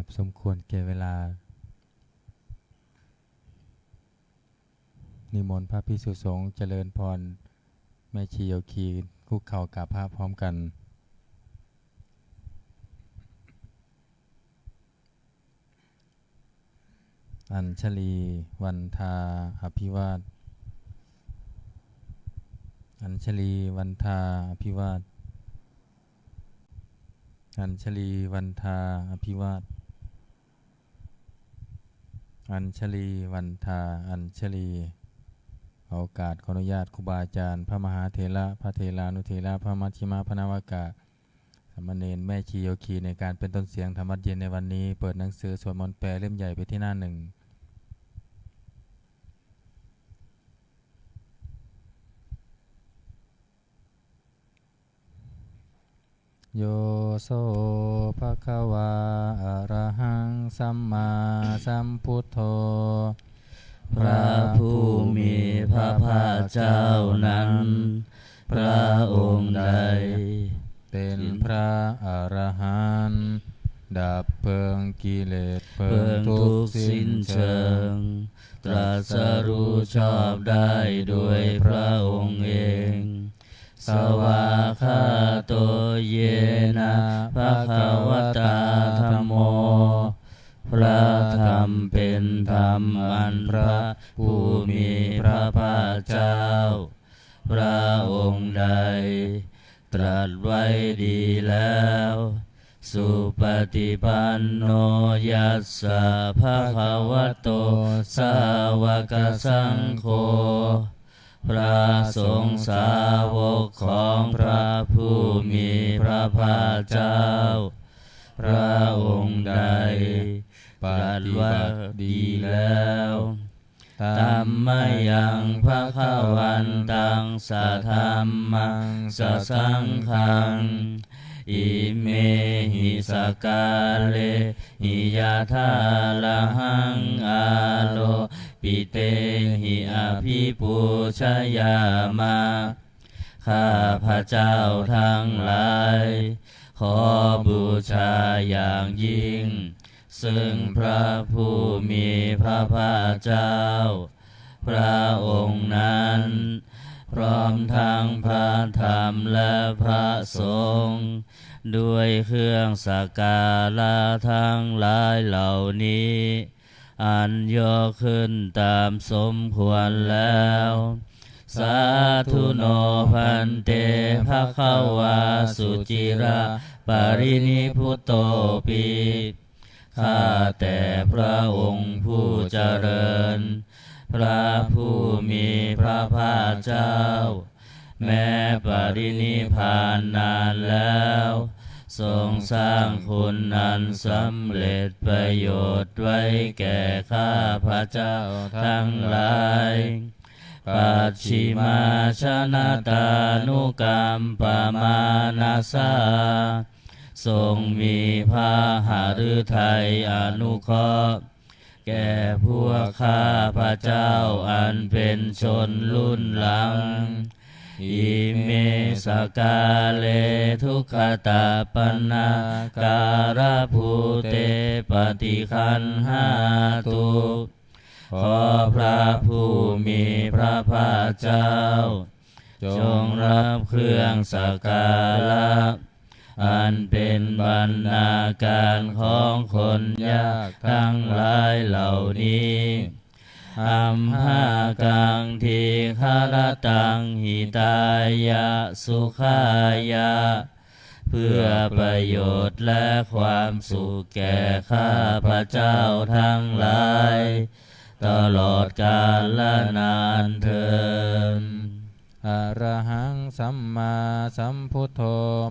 ครับสมควรแก่เวลานิมนต์พระภิกษุสงฆ์เจริญพรแม่ชีโยคีคุกเข่ากราบพระพร้อมกันอัญชลีวันทาอภิวาทอัญชลีวันทาอภิวาทอัญชลีวันทาอภิวาทอัญชลีวันทาอัญชลีโอกาสขออนุญาตครูบาอาจารย์พระมหาเถระพระเถรานุเถระพระมัชฌิมาพระนวากะสามเณรแม่ชีโยคีในการเป็นต้นเสียงธรรมะเย็นในวันนี้เปิดหนังสือสวดมนต์แปลเล่มใหญ่ไปที่หน้าหนึ่งโยโสภะคะวาอะระหังสัมมาสัมพุทโธพระผู้มีพระภาคเจ้านั้นพระองค์ใดเป็นพระอรหันต์ดับเพลิงกิเลสเพลิงทุกข์สิ้นเชิงตรัสรู้ชอบได้ด้วยพระองค์เองสวากขาโตเยนะภะคะวตาธัมโมพระธรรมเป็นธรรมอันพระผู้มีพระภาคเจ้าพระองค์ใดตรัสไว้ดีแล้วสุปฏิปันโนยัสสะภะคะวะโตสาวกสังโฆพระสงฆ์สาวกของพระผู้มีพระภาคเจ้าพระองค์ใดปฏิบัติดีแล้วธัมมยังภะคะวันตังสะธัมมังสะสังฆังอิเมหิสกาเลหิยะทาละหังอาโลปิเตหิอภิปูชยามาข้าพระเจ้าทั้งหลายขอบูชาอย่างยิ่งซึ่งพระผู้มีพระภาคเจ้าพระองค์นั้นพร้อมทั้งพระธรรมและพระสงฆ์ด้วยเครื่องสักการะทั้งหลายเหล่านี้อันยกขึ้นตามสมควรแล้วสาธุโนพันเตภะคะวาสุจิราปรินิพุตโตปิข้าแต่พระองค์ผู้เจริญพระผู้มีพระภาคเจ้าแม้ปรินิพพานนานแล้วทรงสร้างคุณนันสำเร็จประโยชน์ไว้แก่ข้าพระเจ้าทั้งหลายปัจฉิมาชนะตานุกรรมปมานาสาทรงมีพระหฤทัยอนุเคราะห์แก่พวกข้าพระเจ้าอันเป็นชนรุ่นหลังอิเมสกาเลทุกขตาปนาการะภูเตปฏิคันหาตุขอพระผู้มีพระภาคเจ้าจงรับเครื่องสักการะอันเป็นบรรณาการของคนยากทั้งหลายเหล่านี้อัมหากังทีฆารตังหิตายะสุขายะเพื่อประโยชน์และความสุขแก่ข้าพระเจ้าทั้งหลายตลอดกาลและนานเทอญอะระหังสัมมาสัมพุทโธ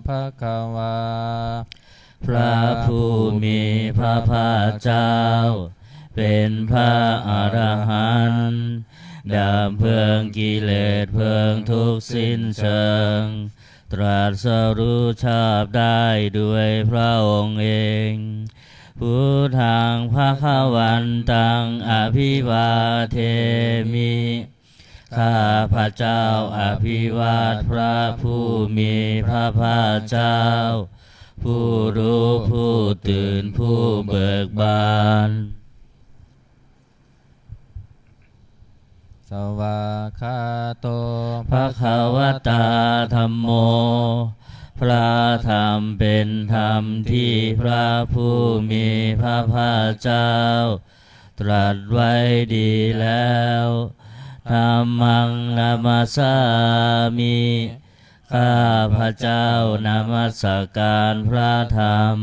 ภะคะวาพระผู้มีพระภาคเจ้าเป็นพระอรหันต์ดับเพลิงกิเลสเพลิงทุกข์สิ้นเชิงตรัสรู้ชอบได้ด้วยพระองค์เองพุทธังภคะวันตังอภิวาเทมิข้าพระเจ้าอภิวาทพระผู้มีพระภาคเจ้า ผู้รู้ผู้ตื่นผู้เบิกบานสวากขาโต ภควตาธัมโม พระธรรมเป็นธรรมที่พระผู้มีพระภาคเจ้า ตรัสไว้ดีแล้วธัมมังนามัสสามิข้าพระเจ้านมัสการพระธรรม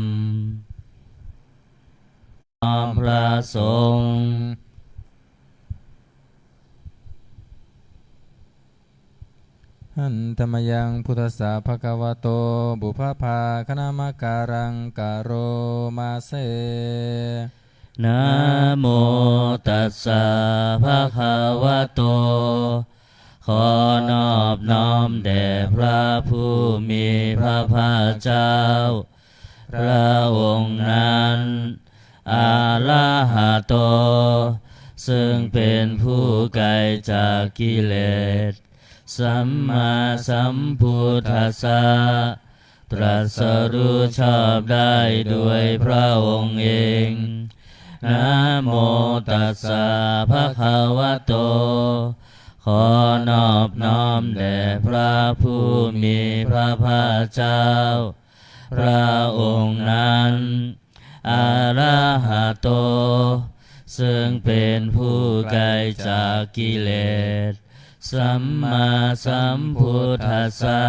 น้อมพระสงฆ์หันธรรมยังพุทธสสะภะคะวะโตบุพภาคณามการังกะโรมาเส นะโมตัสสะภะคะวะโตขอนอบน้อมแด่พระผู้มีพระภาคเจ้าพระองค์นั้นอะระหะโตซึ่งเป็นผู้ไกลจากกิเลสสัมมาสัมพุทธัสสะตรัสรู้ชอบได้ด้วยพระองค์เองนะโมตัสสะภะคะวะโตขอนอบน้อมแด่พระผู้มีพระภาคเจ้าพระองค์นั้นอะระหะโตซึ่งเป็นผู้ไกลจากกิเลสสัมมาสัมพุทธัสสะ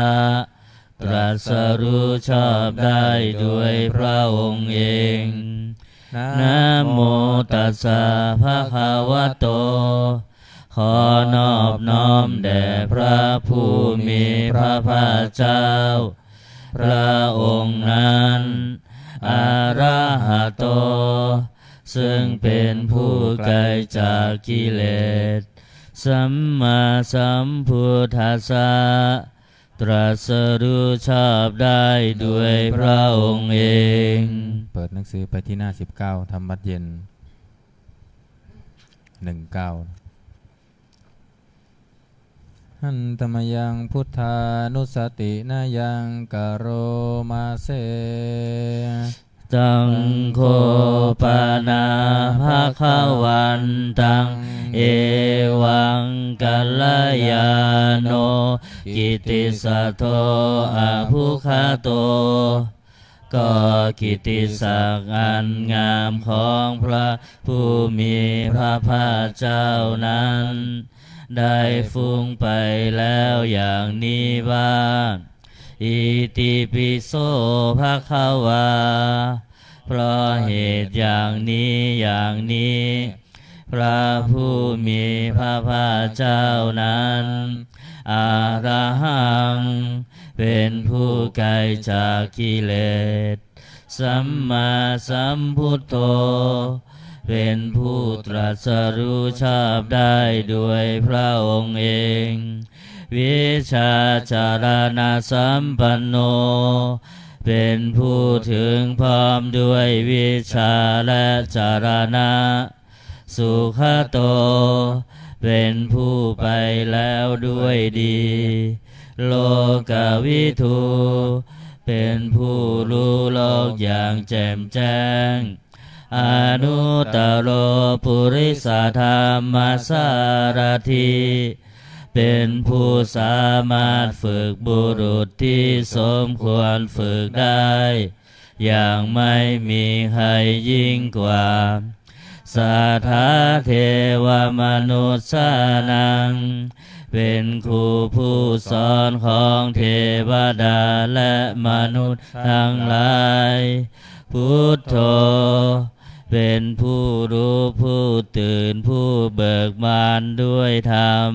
ตรัสรู้ชอบได้ด้วยพระองค์เองนะโมตัสสะภะคะวะโตขอนอบน้อมแด่พระผู้มีพระภาคเจ้าพระองค์นั้นอะระหะโตซึ่งเป็นผู้ไกลจากกิเลสสัมมาสัมพุทธัสสะตรัสรู้ชอบได้ด้วยพระองค์เองเปิดหนังสือไปที่หน้า19ธรรมวัดเย็น19หันธรรมยังพุทธานุสตินายังกะโรมาเส ตังโฆปนาภะคะวันตังเอวังกัลยาโนกิตติสัทโธอะภุคโตก็กิตติศักดิ์อันงามของพระผู้มีพระภาคเจ้านั้นได้ฟุ้งไปแล้วอย่างนี้ว่าอิติปิโสภะคะวาเพราะเหตุอย่างนี้พระผู้มีพระภาคเจ้านั้นอะระหังเป็นผู้ไกลจากกิเลสสัมมาสัมพุทโธเป็นผู้ตรัสรู้ชอบได้ด้วยพระองค์เองวิชาจารณะสัมปันโนเป็นผู้ถึงพร้อมด้วยวิชาและจารณะสุขโตเป็นผู้ไปแล้วด้วยดีโลกวิทูเป็นผู้รู้โลกอย่างแจ่มแจ้งอนุตตโรปุริสธรรมสารถีเป็นผู้สามารถฝึกบุรุษที่สมควรฝึกได้อย่างไม่มีใครยิ่งกว่าสัทธาเทวมนุษย์สานังเป็นครูผู้สอนของเทวดาและมนุษย์ทั้งหลายพุทโธเป็นผู้รู้ผู้ตื่นผู้เบิกบานด้วยธรรม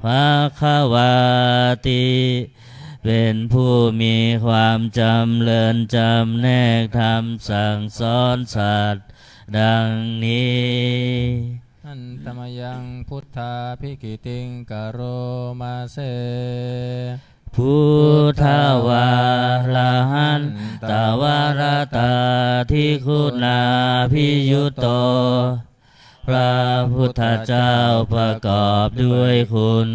ภควาติเป็นผู้มีความจำเริญจำแนกธรรมสั่งสอนสัตว์ดังนี้หันธรรมยังพุทธาภิกิติงกะโรมาเส พุทธวาลาหันตาวารตาทิคุณาภิยุตโต พระพุทธเจ้าประกอบด้วยคุณ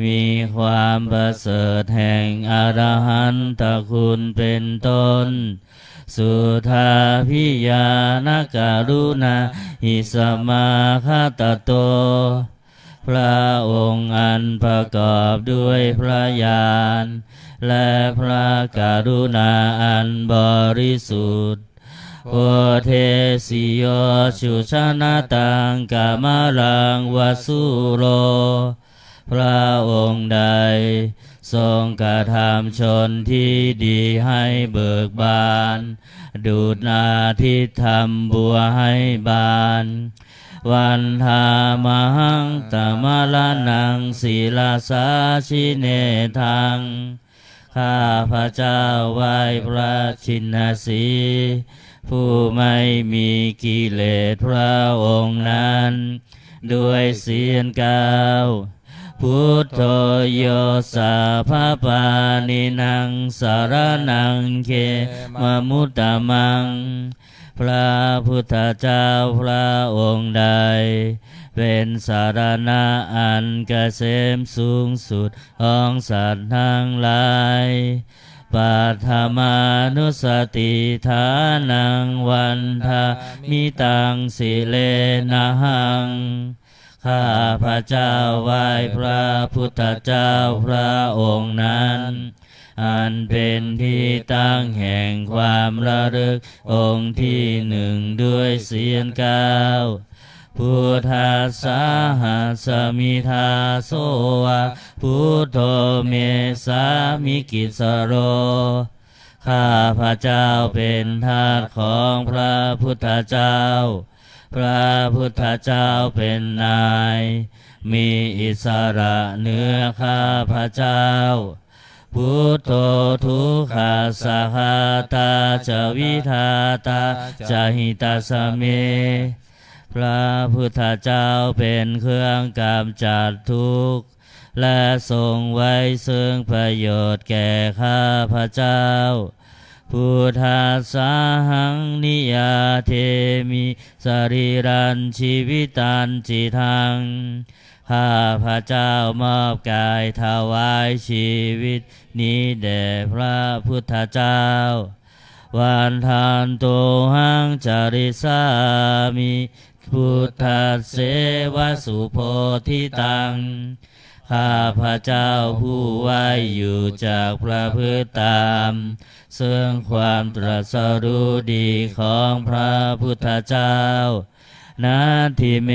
มีความประเสริฐแห่งอรหันตคุณเป็นต้นสุทาพิยานการุณาหิสมาคตโตพระองค์อันประกอบด้วยพระญาณและพระกรุณาอันบริสุทธิ์โอเทสิโยชุชนะตังกามรังวสุโรพระองค์ใดทรงกระทำชนที่ดีให้เบิกบานดูดนาทิศทำบัวให้บานวันธามหังตมะละนังศีลาสาชิเนทังข้าพระเจ้าไหว้พระชินสีผู้ไม่มีกิเลสพระองค์นั้นด้วยเสียงกล่าวพุทโธโยสาภาปานินังสารนังเคมมุตตมังพระพุทธเจ้าพระองค์ใดเป็นสารณะอันเกษมสูงสุดของสัตว์ทั้งหลายปัทมานุสติฐานังวันทามิตังสิเลนะหังข้าพระเจ้าไหว้พระพุทธเจ้าพระองค์นั้นอันเป็นที่ตั้งแห่งความระลึกองค์ที่หนึ่งด้วยเสียงกล่าวพุทธัสสะหัสมิทาโสวะพุทโธเมสามิกิสโรข้าพระเจ้าเป็นทาสของพระพุทธเจ้าพระพุทธเจ้าเป็นนายมีอิสระเหนือข้าพระเจ้าพุทโธทุกขาสาหาตาจวิทาตาจหิตาสเมพระพุทธเจ้าเป็นเครื่องกำจัดทุกข์และทรงไว้ซึ่งประโยชน์แก่ข้าพระเจ้าพุทธัสสะหังนิยาเทมิสรีรันชีวิตันจิทังข้าพระเจ้ามอบกายถวายชีวิตนี้แด่พระพุทธเจ้าวันทานโตหังจาริสามิพุทธัสเสวสุโพธิตังข้าพระเจ้าผู้ไหวอยู่จากพระพฤติตามซึ่งความตรัสรู้ดีของพระพุทธเจ้านาทิเม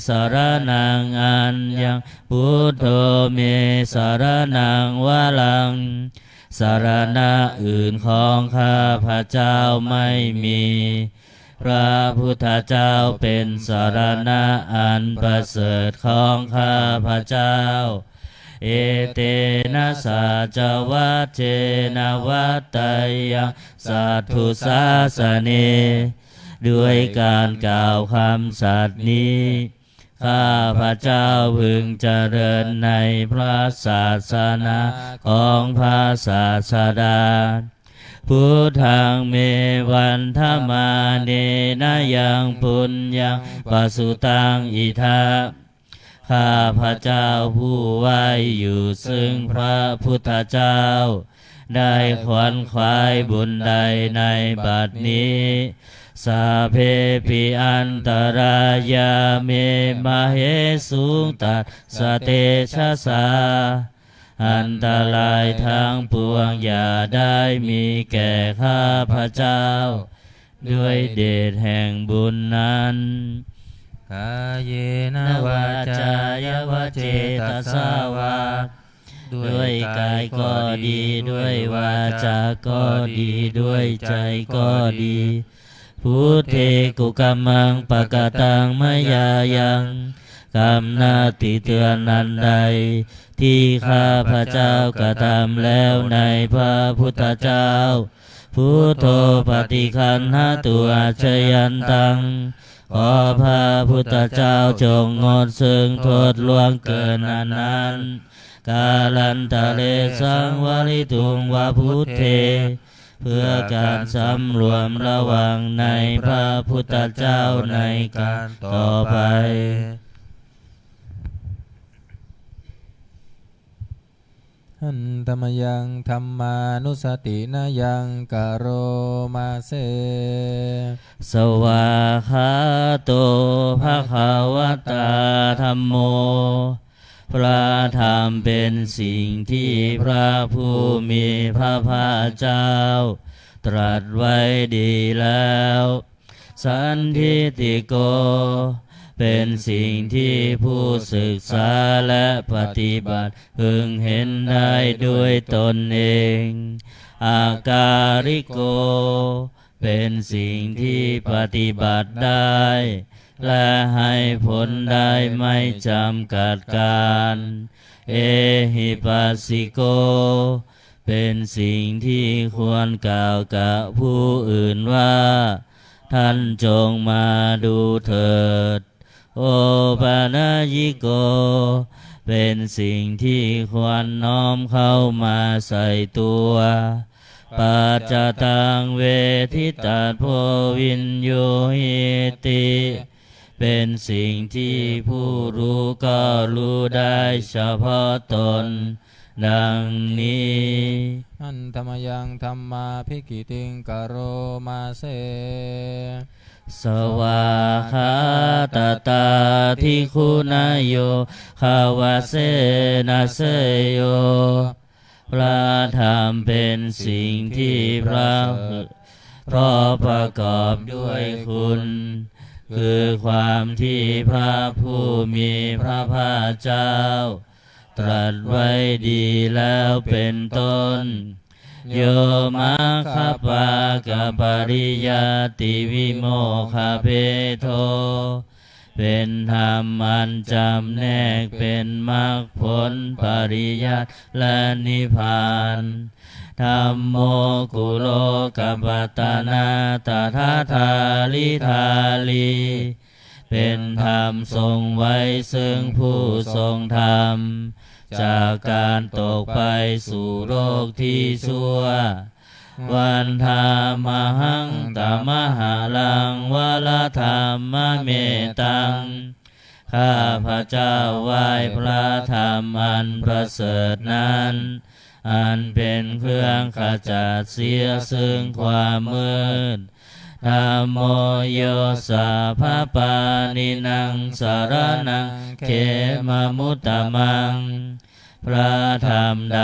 สารนังอัญญังพุทโธเมสารนังวะลังสารณะอื่นของข้าพระเจ้าไม่มีพระพุทธเจ้าเป็นสารณะอันประเสริฐของข้าพระเจ้าเอเตนะสัจวัตเจนะวัตตยังสัทธุสาสเนด้วยการกล่าวคำสัตย์นี้ข้าพระเจ้าพึงเจริญในพระศาสนาของพระศาสดาพุทธังเมวันธมาเนนะยังปุญญังปสุตังอิทาข้าพระเจ้าผู้ไหวอยู่ซึ่งพระพุทธเจ้าได้ขวนขวายบุญใดในบัดนี้สาเพปิอันตรายาเมมเหสุงตัสสะเตชะสาอันตรายทั้งปวงอย่าได้มีแก่ข้าพระเจ้าด้วยเดชแห่งบุญนั้นกายเยนะวาจายวเจตสาวาด้วยกายก็ดีด้วยวาจาก็ดีด้วยใจก็ดีพุทเทกุกัมมังปะกตังมยายังกรรมนาติเตือนนันใดที่ข้าพระเจ้ากระทำแล้วในพระพุทธเจ้าพุทโธปฏิคันหาตัวชยันตังขอพระพุทธเจ้าจงงดซึ่งโทษล่วงเกินนั้นกาลันตะเลสังวริตุงวาพุทเท เพื่อการสำรวมระวังในพระพุทธเจ้าในการต่อไปหันธรรมยังธรรมานุสตินายังกโรมาเส สวาคาโตภะคะวะตาธัมโมพระธรรมเป็นสิ่งที่พระผู้มีพระภาคเจ้าตรัสไว้ดีแล้วสันทิฏฐิโกเป็นสิ่งที่ผู้ศึกษาและปฏิบัติพึงเห็นได้ด้วยตนเองอาการิโกเป็นสิ่งที่ปฏิบัติได้และให้ผลได้ไม่จำกัดการเอหิปัสสิโกเป็นสิ่งที่ควรกล่าวกับผู้อื่นว่าท่านจงมาดูเถิดโอปานายิโกเป็นสิ่งที่ควรน้อมเข้ามาใส่ตัวปัจจตังเวทิตัสโพวินโยหิติเป็นสิ่งที่ผู้รู้ก็รู้ได้เฉพาะตนดังนี้อันธรรมยังธรรมาภิกิติงกโรมาเส สวาคาตตาทิคุณโยภาวะเสนาเสโยพระธรรมเป็นสิ่งที่เพราะประกอบด้วยคุณคือความที่พระผู้มีพระภาคเจ้าตรัสไว้ดีแล้วเป็นต้นโยมัคคปากปริยติวิโมคเพโทเป็นธรรมอันจำแนกเป็นมรรคผลปริยัติและนิพพานธัมโมกุโลกัปปตนาตถาธาลิธาลีเป็นธรรมทรงไว้ซึ่งผู้ทรงธรรมจากการตกไปสู่โลกที่ชั่ววันธามหังตมหาลังวลธรรมเมตังข้าพระเจ้าไหว้พระธรรมอันประเสริฐนั้นอันเป็นเครื่องขจัดเสียซึ่งความมืดธัมโมโยสัพพปานินังสารนังเขมมุตตมังพระธรรมใด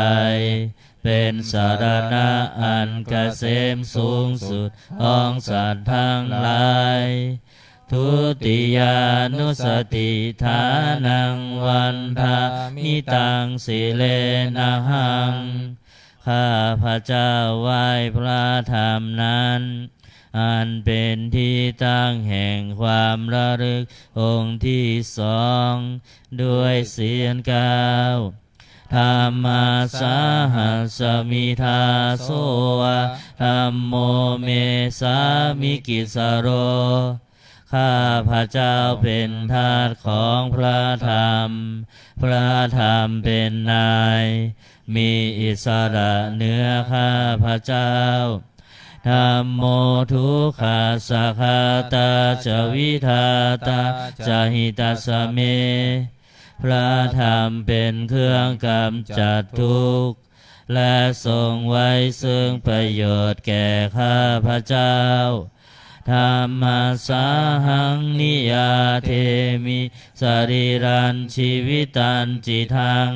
เป็นสารณะอันเกษมสูงสุดของสัตว์ทั้งหลายทุติยานุสติฐานังวันทามิตังสิเลนะหังข้าพระเจ้าไหว้พระธรรมนั้นอันเป็นที่ตั้งแห่งความระลึกองค์ที่สองด้วยเสียงกล่าวธรรมาสาหัสมิทาโสวะธัมโมเมสามิกิสโรข้าพระเจ้าเป็นทาสของพระธรรมพระธรรมเป็นนายมีอิสระเหนือข้าพระเจ้าธัมโมทุกขาสัคคตาจวิทาตาจหิตัสสเมพระธรรมเป็นเครื่องกำจัดทุกข์และทรงไว้ซึ่งประโยชน์แก่ข้าพระเจ้าธรรมสาหังนิยาเทมิสรีรันชีวิตันจิทัง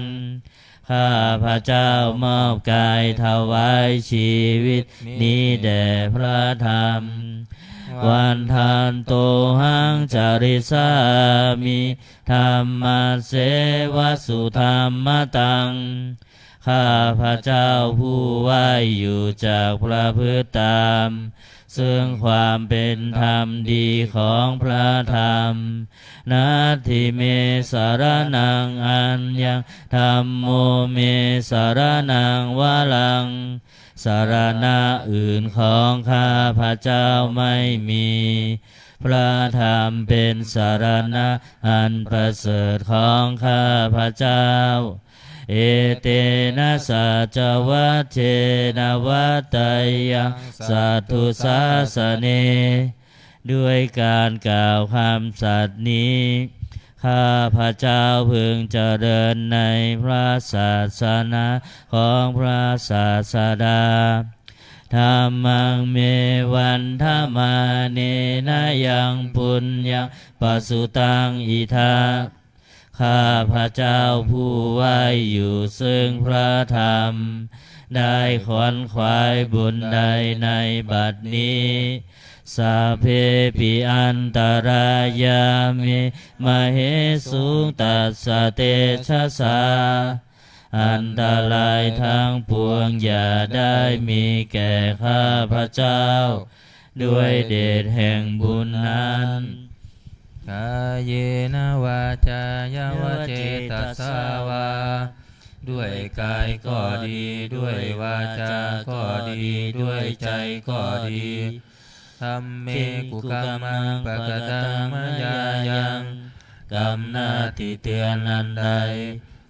ข้าพระเจ้ามอบกายถวายชีวิตนี้แด่พระธรรมวันทานโตหังจาริสามิธรรมเสวสุธรรมตังข้าพระเจ้าผู้ไหวอยู่จากพระพฤติตามซึ่งความเป็นธรรมดีของพระธรรมนาทิเมสารนังอัญญังธัมโมเมสารนังวะลังสารณะอื่นของข้าพระเจ้าไม่มีพระธรรมเป็นสารณะอันประเสริฐของข้าพระเจ้าเ เอเตนะสัจวัตเชนะวัตตยังสัตตุสาสเนด้วยการกล่าวคำสัตย์นี้ข้าพระเจ้าพึงเจริญในพระศาสนาของพระศาสดาธรรมังเมวันธรรมาเนนะยังปุญญังปสุตังอิทาข้าพระเจ้าผู้ไว้อยู่ซึ่งพระธรรมได้ขวนขวายบุญใดในบัดนี้สัพเพปิอันตรายามิมเหสุงตัสสะเตชะสาอันตรายทั้งปวงอย่าได้มีแก่ข้าพระเจ้าด้วยเดชแห่งบุญนั้นกายเยนะวาจายาวเจตสาวาด้วยกายก็ดีด้วยวาจาก็ดีด้วยใจก็ดีธัมเมกุกัมมังปะกตังมยายังกรรมหน้าที่เตือนอันใด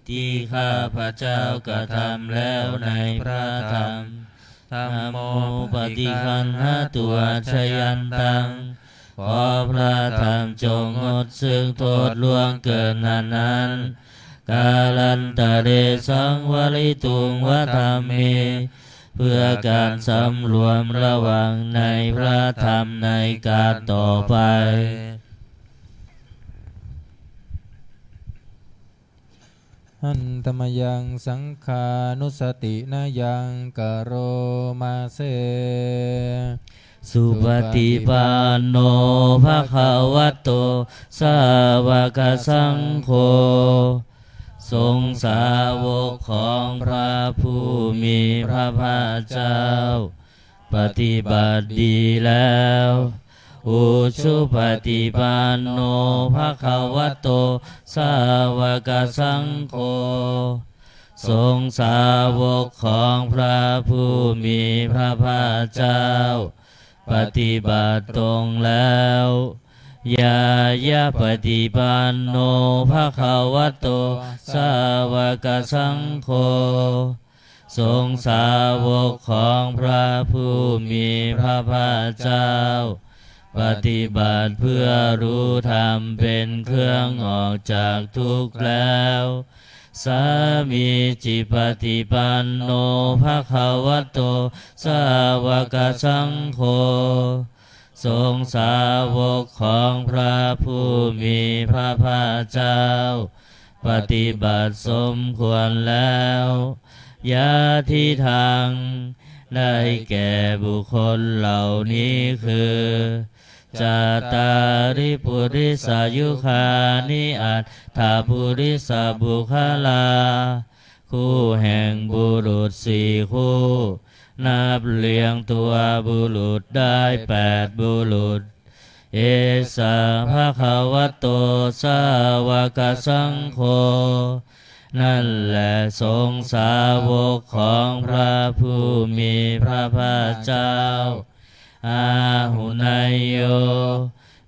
ที่ข้าพระเจ้ากระทำแล้วในพระธรรมธัมโมปฏิคันหตัวชยันตังขอพระธรรมจงงดซึ่งโทษล่วงเกินนั้นกาลันตะเรสังวริตุงวธรรมเมเพื่อการสำรวมระวังในพระธรรมในการต่อไปหันตมยังสังขานุสตินายังกโรมาเสสุปฏิปันโนภะคะวะโตสาวกสังโฆทรงสาวกของพระผู้มีพระภาคเจ้าปฏิบัติดีแล้วอุชุปฏิปันโนภะคะวะโตสาวกสังโฆทรงสาวกของพระผู้มีพระภาคเจ้าปฏิบัติตรงแล้วยายะปฏิปันโนภะคะวะโตสาวกสังโฆทรงสาวกของพระผู้มีพระภาคเจ้าปฏิบัติเพื่อรู้ธรรมเป็นเครื่องออกจากทุกข์แล้วสามีจิปฏิปันโนภะคะวะโตสาวกสังโฆทรงสาวกของพระผู้มีพระภาคเจ้าปฏิบัติสมควรแล้วยาทิทางได้แก่บุคคลเหล่านี้คือจาตาริปุริสายุคานิอัตถาปุริสบุคลาคู่แห่งบุรุษสี่คู่นับเรียงตัวบุรุษได้8บุรุษเอสาภะคะวะโตสาวกสังโฆนั่นแหละทรงสาวกของพระผู้มีพระภาคเจ้าอาหุนายโย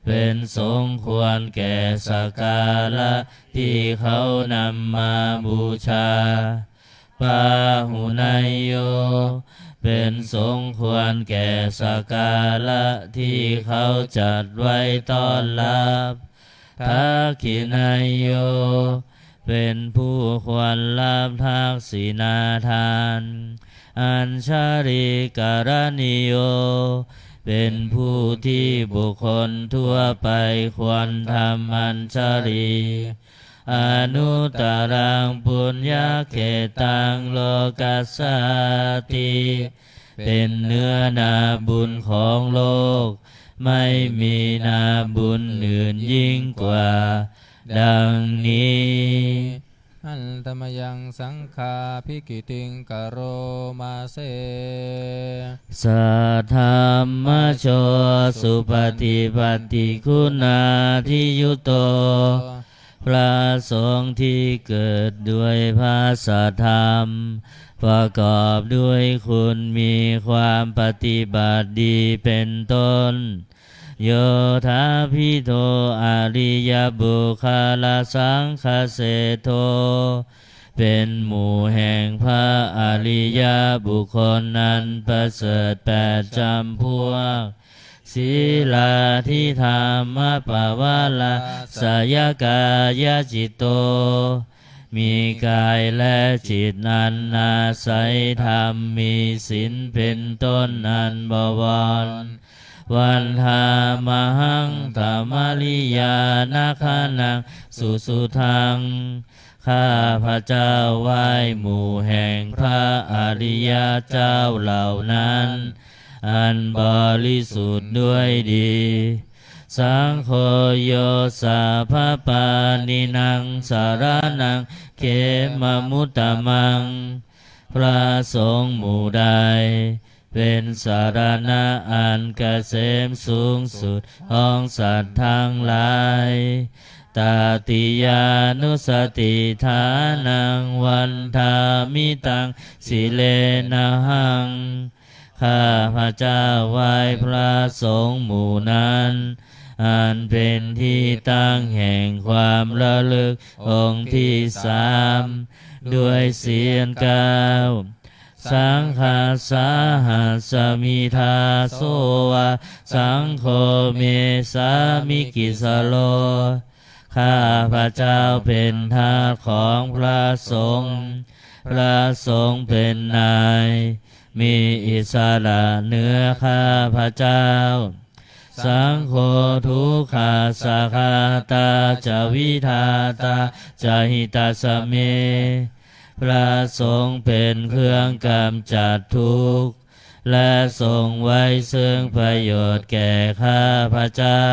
เป็นสมควรแก่สักการะที่เขานำมาบูชาปาหุนายโยเป็นสมควรแก่สักการะที่เขาจัดไว้ต้อนรับทักขินายโยเป็นผู้ควรรับทักษิณาทานอัญชาริการณิโยเป็นผู้ที่บุคคลทั่วไปควรทำอัญชาริอนุตตรังปุญญาเขตังโลกัสสติเป็นเนื้อนาบุญของโลกไม่มีนาบุญอื่นยิ่งกว่าดังนี้อันตมยังสังฆาภิกิติงกโรมาเสสัทธรรมโชสุปฏิปันติคุณาทิยุโตพระสงฆ์ที่เกิดด้วยพระสัทธรรมประกอบด้วยคุณมีความปฏิบัติดีเป็นต้นโยธาภิโตอริยบุคลาสังคเสโท เป็นหมู่แห่งพระอริยบุคคลนั้นประเสริฐ8 จำพวกศีลาทิธรรมปวาลาสยกายจิตโตมีกายและจิตนั้นอาศัยธรรมมีศีลเป็นต้นอันบวรวันธามหังธรรมริยานาคานังสุสุทังข้าพระเจ้าไหว้หมู่แห่งพระอริยเจ้าเหล่านั้นอันบริสุทธิ์ด้วยดีสังโฆโยสาภาปานินังสารนังเขมมุตตมังพระสงฆ์หมู่ใดเป็นสารณะอันเกษมสูงสุดของสัตว์ทั้งหลายตาติยานุสติฐานังวันทามิตังสิเลนะหังข้าพระเจ้าไหว้พระสงฆ์หมู่นั้นอันเป็นที่ตั้งแห่งความระลึกองค์ที่ 3ด้วยเสียงกล่าวสังฆาสาหัสมิทาโสวะสังโฆเมสามิกิสโลข้าพระเจ้าเป็นทาสของพระสงฆ์พระสงฆ์เป็นนายมีอิสระเหนือข้าพระเจ้าสังโฆทุกขาสาคาตาจาวิทาตาจาหิตาสเมพระสงฆ์เป็นเครื่องกำจัดทุกข์และทรงไว้ซึ่งประโยชน์แก่ข้าพระเจ้า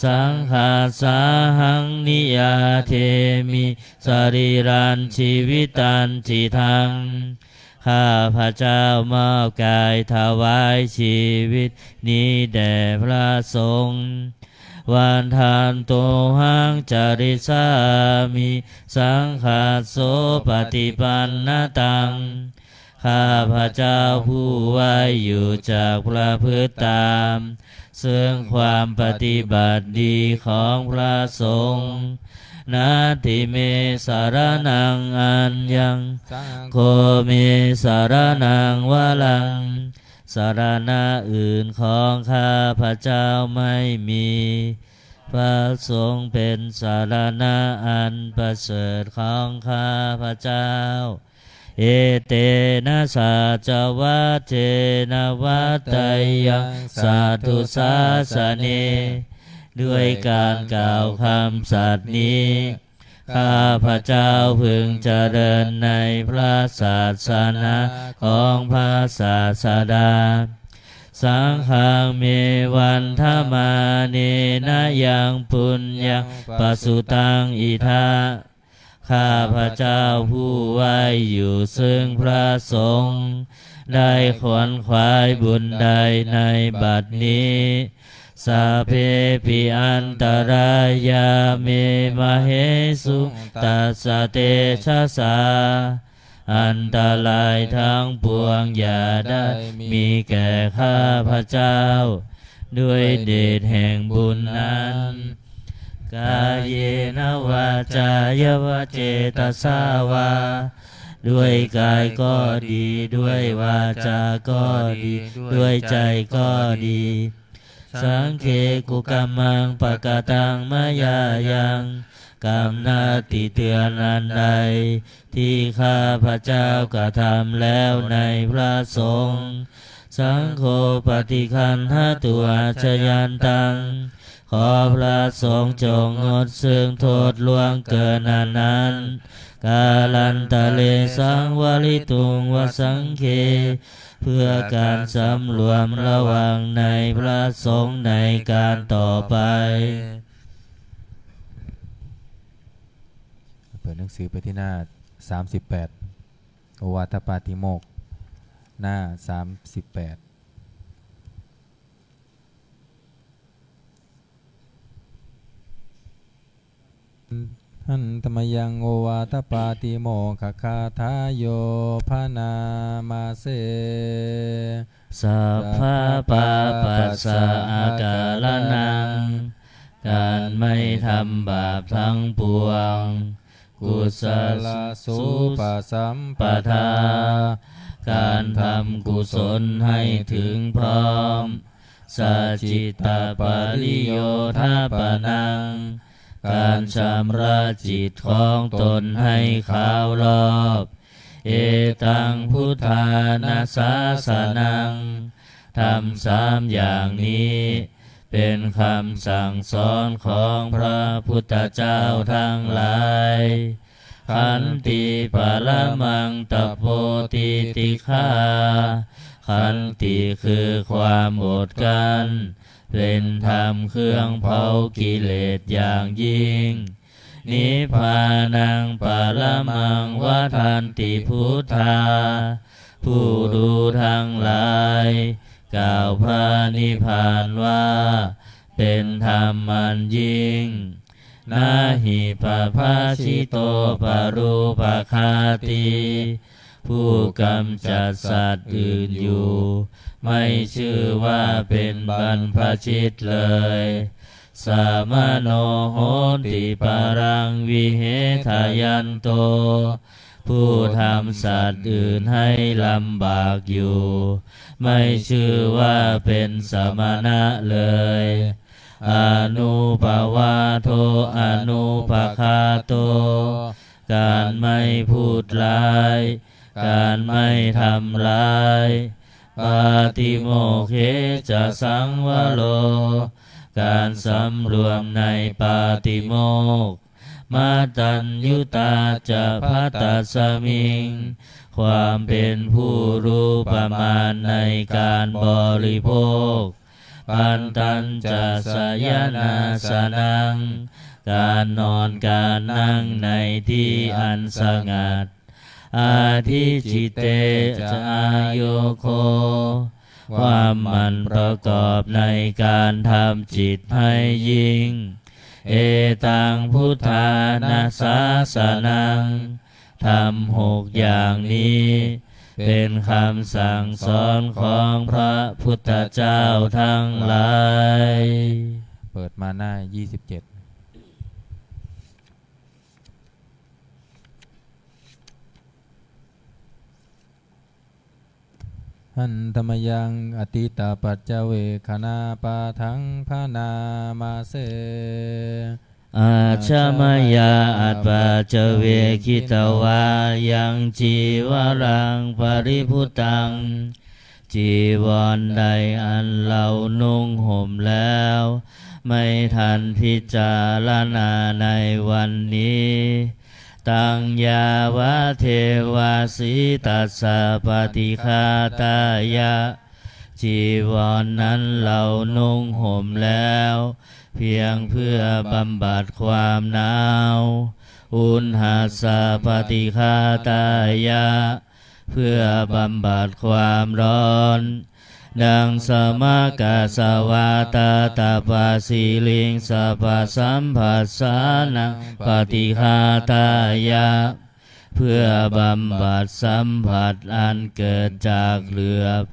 สังฆาสาหังนิยาเทมิสรีรันชีวิตันจิทังข้าพระเจ้ามอบกายถวายชีวิตนี้แด่พระสงฆ์วันทานโตหังจาริสามิสังฆาโสปฏิปันนตังข้าพระเจ้าผู้ไว้อยู่จากพระพฤติตามซึ่งความปฏิบัติดีของพระสงฆ์นาทิเมสารนังอัญญังโคเมสารนังวะลังสารณะอื่นของข้าพระเจ้าไม่มีพระสงฆ์เป็นสารณะอันประเสริฐของข้าพระเจ้าเอเตนะสัจวัตเจนะวัตตยังสัตตุสาสเนด้วยการกล่าวคำสัตย์นี้ข้าพระเจ้าพึงเจริญในพระศาสนาของพระศาสดาสังฆังเมวันธมาเนนะยังปุญญังปัสสุตังอิทาข้าพระเจ้าผู้ไว้อยู่ซึ่งพระสงฆ์ได้ขวนขวายบุญใดในบัดนี้สัพเพปิอันตรายาเมมเหสุตัสสะเตชะสาอันตรายทั้งปวงอย่าได้มีแก่ข้าพระเจ้าด้วยเดชแห่งบุญนั้นกายเยนะวาจายวเจตสาวาด้วยกายก็ดีด้วยวาจาก็ดีด้วยใจก็ดีสังเคกุกัมมังปะกะตังมายายังกรรมนาติเตือนอันใดที่ข้าพระเจ้ากระทำแล้วในพระสงฆ์สังโฆปฏิคันหตุอาชยันตังขอพระสงฆ์จงงดซึ่งโทษล่วงเกินนั้นกาลันตะเลสังวลิตุงวสังเคเพื่อการสำรวมระวังในพระสงฆ์ในการต่อไปเปิดหนังสือไปที่หน้า38โอวาทปาติโมกข์หน้า38หันธรรมยังโอวาทปาติโมกขคาทาโยพานามาเสสัพพะปาปัสสะอาการนังการไม่ทำบาปทั้งปวง กุศลสุปสัมปทาการทำกุศลให้ถึงพร้อมสัจจิตตปริโยทปนังการชำระจิตของตนให้ขาวรอบเอตังพุทธานาสาสนังทำ3อย่างนี้เป็นคำสั่งสอนของพระพุทธเจ้าทั้งหลายขันติปรมังตโพติติฆาขันติคือความอดกั้นเป็นธรรมเครื่องเผากิเลสอย่างยิ่งนิพพานังปรมังวทันติพุทธาผู้ดูทั้งหลายกล่าวพระนิพพานว่าเป็นธรรมอันยิ่งนาหิปภาชิโตปรูปคาติผู้กำจัดสัตว์อื่นอยู่ไม่ชื่อว่าเป็นบรรพชิตเลยสามโนโหติปารังวิเหทายันโตผู้ทำสัตว์อื่นให้ลำบากอยู่ไม่ชื่อว่าเป็นสมณะเลยอนุปวาโทอนุปคาโตการไม่พูดร้ายการไม่ทำร้ายปาติโมกขจะสังวโรการสำรวมในปาติโมกข์มาตัญยุตาจะพัตตสมิงความเป็นผู้รู้ประมาณในการบริโภคปันตัญจะสยนาสนังการนอนการนั่งในที่อันสงัดอาทิจิเตจะอาโยโคความมันประกอบในการทำจิตให้ยิ่งเอตังพุทธานาสาสนังทำ6อย่างนี้เป็นคำสั่งสอนของพระพุทธเจ้าทั้งหลายเปิดมาหน้า27หันธรรมยังอติตาปัจจเวคณาปาทังพานามาเสอาชมยาอัปปาจเวคิตวายังจีวรังปริพุตังจีวรใดอันเรานุ่งห่มแล้วไม่ทันพิจารณาในวันนี้ตังยาวะเทวาสีตัสสะปฏิฆาตายะจีวรนั้นเรานุ่งห่มแล้วเพียงเพื่อบำบัดความหนาวอุณหาสะปฏิฆาตายะเพื่อบำบัดความร้อนดังสมกาสวาตาตาปาสีลิงสะปะสัมผัสสานังปฏิฆาตายะเพื่อบำบัดสัมผัสอันเกิดจากเหลือบ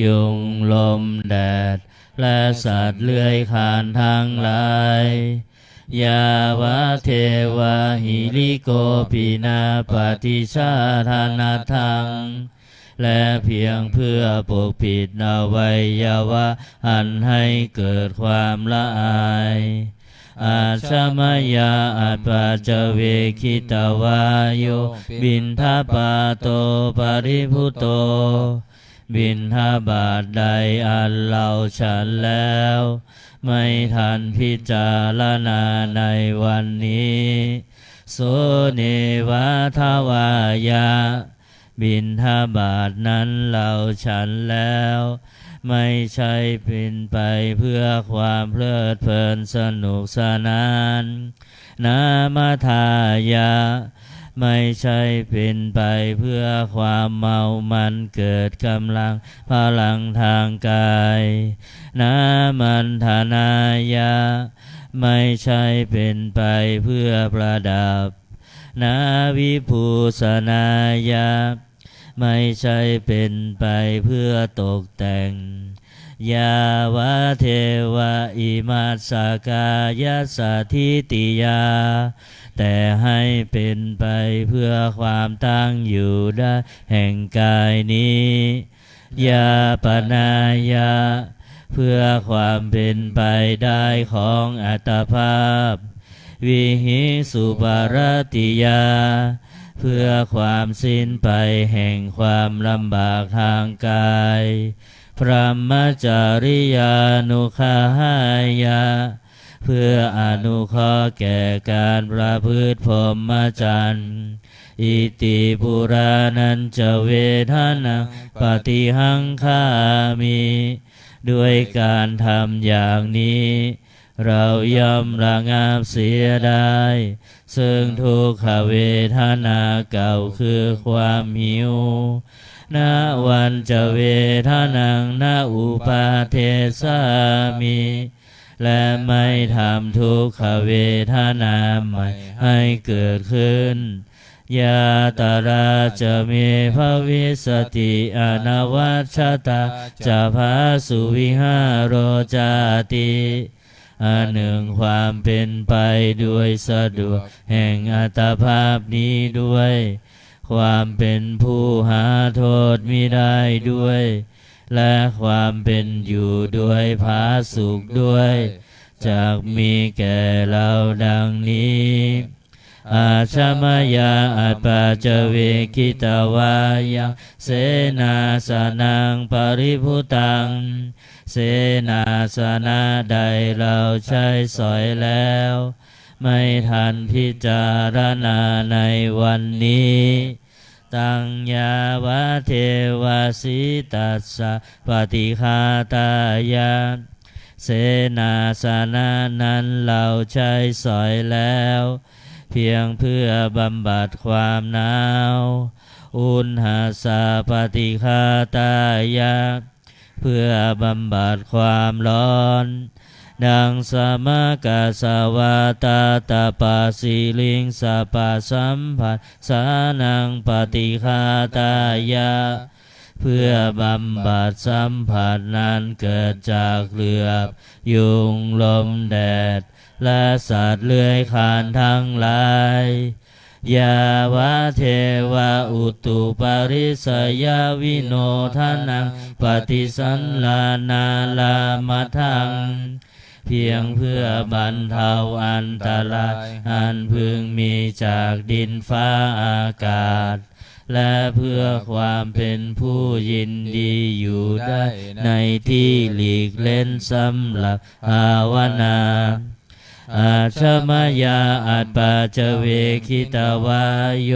ยุงลมแดดและสัตว์เลื้อยคลานทั้งหลายยาวะเทวาหิริโกปินาปฏิชาธานาทังและเพียงเพื่อปกปิดอวัยวะอันให้เกิดความละอายอาชมยาอัปปาจเวคิตวาโยบินทบาโตปริพุโตบิณฑบาตใดอันเราฉันแล้วไม่ทันพิจารณาในวันนี้โสเนวะทวายาบิณฑบาตนั้นเราฉันแล้วไม่ใช่เป็นไปเพื่อความเพลิดเพลินสนุกสนานนามทายาไม่ใช่เป็นไปเพื่อความเมามันเกิดกำลังพลังทางกายนามันธนายาไม่ใช่เป็นไปเพื่อประดับนาวิภูสนายาไม่ใช่เป็นไปเพื่อตกแต่งยาวะเทวะอิมัสสกายสัทธิติยา แต่ให้เป็นไปเพื่อความตั้งอยู่ได้แห่งกายนี้ยาปนายะเพื่อความเป็นไปได้ของอัตภาพวิหิสุปารติยาเพื่อความสิ้นไปแห่งความลำบากทางกายพระมจาริยานุขายะเพื่ออนุเคราะห์แก่การประพฤติพรหมจรรย์อิติปุรานันจะเวทนาปฏิหังคามิด้วยการทำอย่างนี้เราย่อมระงับเสียได้ซึ่งทุกขเวทนาเก่าคือความหิวณวันจะเวทนังณอุปาเทสามิและไม่ทำทุกขเวทนาใหม่ให้เกิดขึ้นยาตราจะมีภวิสติอนวัชตาจะพาสุวิหารโรจาติอันหนึ่งความเป็นไปด้วยสะดวกแห่งอัตภาพนี้ด้วยความเป็นผู้หาโทษมิได้ด้วยและความเป็นอยู่ด้วยผาสุขด้วยจากมีแก่เราดังนี้อาชมายาอัปปาจเวกิตวายังเสนาสนังปริภุตังเสนาสนะใดเราใช้สอยแล้วไม่ทันพิจารณาในวันนี้ตังยาวะเทวสิตัสสะปฏิฆาตายาเสนาสนะนั้นเราใช้สอยแล้วเพียงเพื่อบำบัดความหนาวอุณหสาปฏิฆาตายาเพื่อบำบัดความร้อนดังสมกาสวาตาตาปาสิลิงสปาสัมผัสสานังปฏิฆาตายาเพื่อบำบัดสัมผัสนั้นเกิดจากเหลือบยุงลมแดดและสัตว์เลื้อยคลานทั้งหลายยาวะเทวะอุตุปาริสยาวิโนทานังปฏิสันลานาลามัทังเพียงเพื่อบรรเทาอันตรายอันพึงมีจากดินฟ้าอากาศและเพื่อความเป็นผู้ยินดีอยู่ได้ในที่หลีกเล่นสำหรับภาวนาอาชมายาอัปปาจเวคิตวายโย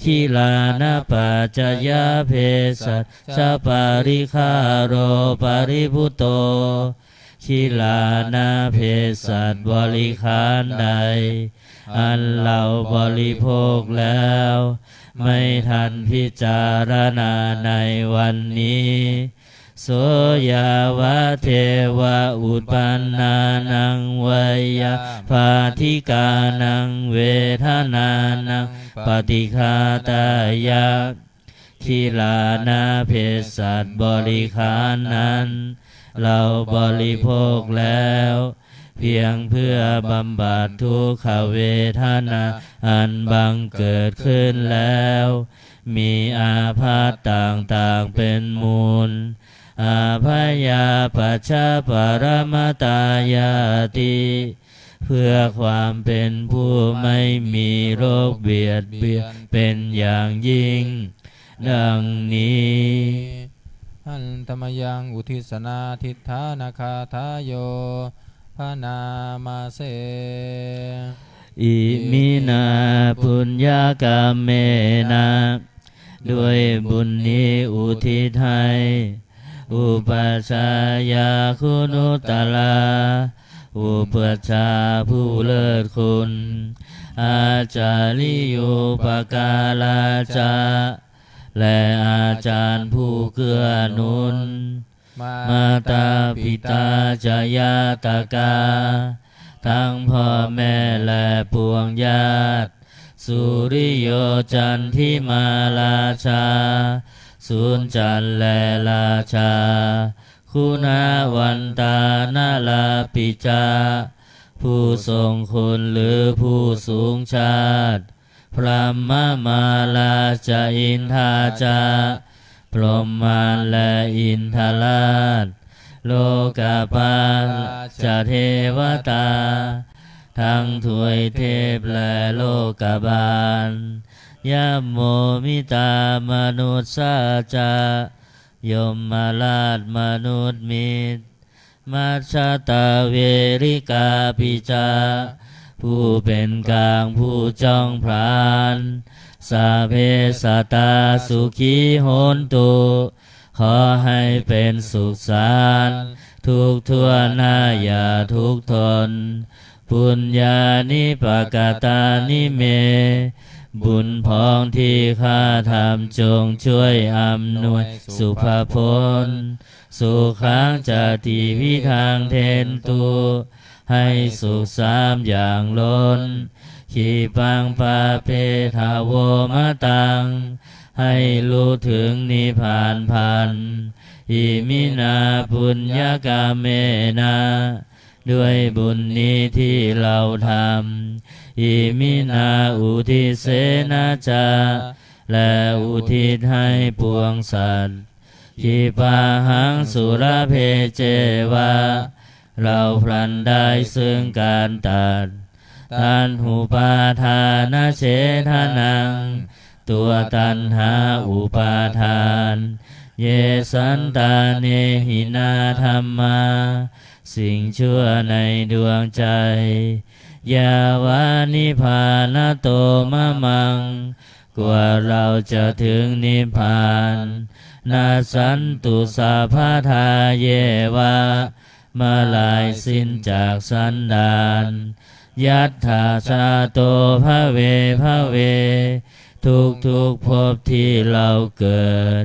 คิลานะปัจจยาเพสัชชะปาริคาโรปาริภุโตคิลานะเพสัชบริขารใดอันเราบริโภคแล้วไม่ทันพิจารณาในวันนี้โสยาวะเทวะอุปปันนานังเวยาภาธิกานังเวทนานังปฏิฆาตายาคิลานาเพสัชบริขารนั้นเราบริโภคแล้วเพียงเพื่อบำบัดทุกขเวทนาอันบังเกิดขึ้นแล้วมีอาพาธต่างๆเป็นมูลอาภยาปัจจปรมตายาติเพื่อความเป็นผู้ไม่มีโรคเบียดเบียนเป็นอย่างยิ่งดังนี้หันธรรมยังอุทิศนาทิฏฐานาคาทายโยพานามาเสอิมินาปุญญากรรมเมนะด้วยบุญนี้อุทิศให้อุปัชฌายาคุณุตลาอุปัชฌาย์ผู้เลิศคุณอาจาริโยปการาจาและอาจารย์ผู้เกื้อหนุนมาตาปิตาจายาตกาทั้งพ่อแม่และปวงญาติสุริโยจันทิมาราชาสุนจันและราชาคุณาวันตานาลาปิจา ผู้ทรงคุณหรือผู้สูงชาติพระมมาลาจะอินทาจาพรหมานและอินทราชโลกาปาลจะเทวตาทั้งถวยเทพและโลกบาลยะโมมิตามนุษย์สาจายมมาลาชมนุษย์มิตรมัชฌตาเวริกาปิจาผู้เป็นกลางผู้จ้องพรานสาเพสัตตาสุขีโหนตุขอให้เป็นสุขสันต์ทุกทั่วหน้าอย่าทุกข์ทนปุญญานิปกตานิเมบุญพองที่ข้าทำจงช่วยอำนวยสุภพลสุขังจติวิทางเทนตุให้สุขสามอย่างล้นขีปังปาเปทาโวมะตังให้รู้ถึงนิพพานพันอิมินาปุญญกาเมนะด้วยบุญนี้ที่เราทำอิมินาอุทิเสนาจาและอุทิศให้ปวงสัตว์ขีปาหังสุรเพเจวะเราพลันได้ซึ่งการตัดตันหุปาทานเฉทนังตัวตัณหาอุปาทานเยสันตาเนหินาธรรมาสิ่งชั่วในดวงใจยาวานิพานโตมะมังกว่าเราจะถึงนิพพานนาสันตุสาภาทาเยวะมาลายสิ้นจากสันดานยัตถาชาโตภะเวภะเวทุกภพที่เราเกิด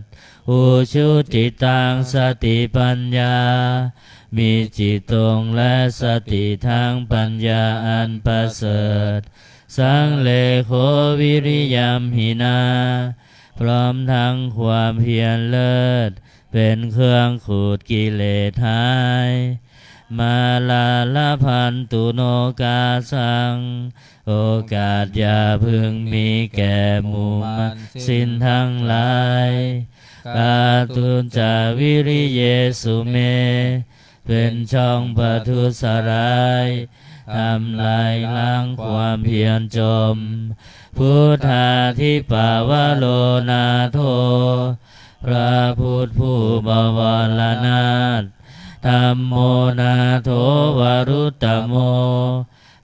อุชุติตังสติปัญญามีจิตตรงและสติทางปัญญาอันประเสริฐสังเลโควิริยมหินาพร้อมทั้งความเพียรเลิศเป็นเครื่องขูดกิเลสหายมาลาลพันตุโนกาสังโอกาสอย่าพึงมีแก่หมู่มันสิ้นทั้งหลายกาตุนจาวิริเยสุเมเป็นช่องประทุษร้ายทำลายล้างความเพียรจมพุทธาธิปาวโลนาโทพระพุทธผู้บวรนาถธัมโมนาโถวรุตตโม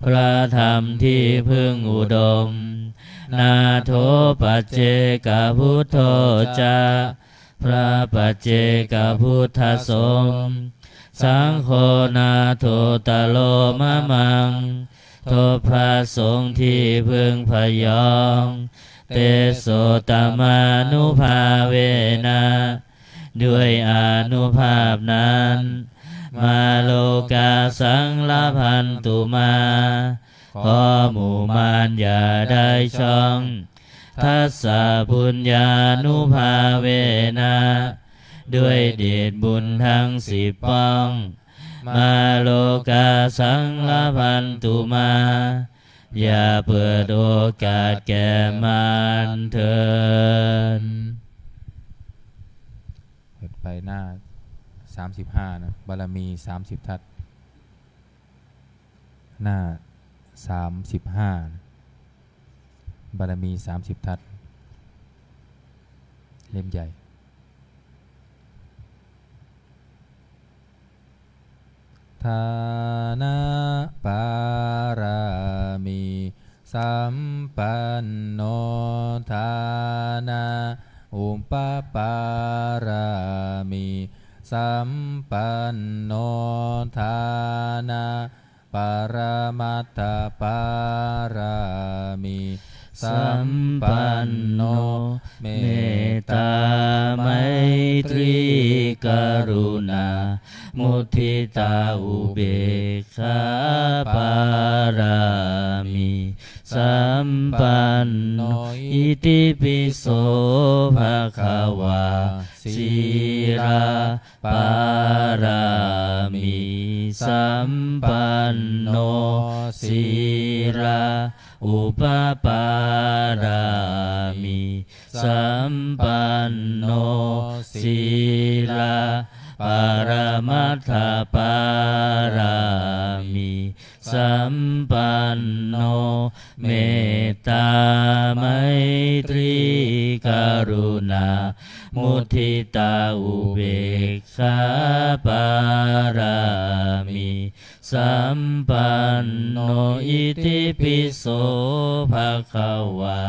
พระธรรมที่พึ่งอุดมนาโถปัจเจกพุทโธจาพระปัจเจกพุทธสงฆ์สังโฆนาโถตโลมะมังโทพระสงฆ์ที่พึงพยองเตโสตมานุภาเวนะด้วยอานุภาพนั้นมาโลกาสังลพันตุมาขอหมู่มารอย่าได้ช่องทัสสะปุญญานุภาเวนะด้วยเดชบุญทั้ง10ป้องมาโลกาสังลพันตุมาอย่าเปิดโอกาสแก่มารเถิดเปิดไปหน้า35นะบารมี30ทัศหน้า35บารมี30ทัศเล่มใหญ่ทานะปารามีสัมปันโนทานะอุปปารามีสัมปันโนทานะปรมัตถปารามีสัมปันโนเมตตาไมตรีกรุณามุทิตาอุเบกขาปารามีสัมปันโนอิติปิโสภะคะวาสีราปารามี สัมปันโนศีลาอุปปารามิสัมปันโนศีลาปรมัตถปารามิสัมปันโนเมตตาไมตรีกรุณามุทิตาอุเบกขาปารามิสัมปันโนอิติปิโสภะคะวะ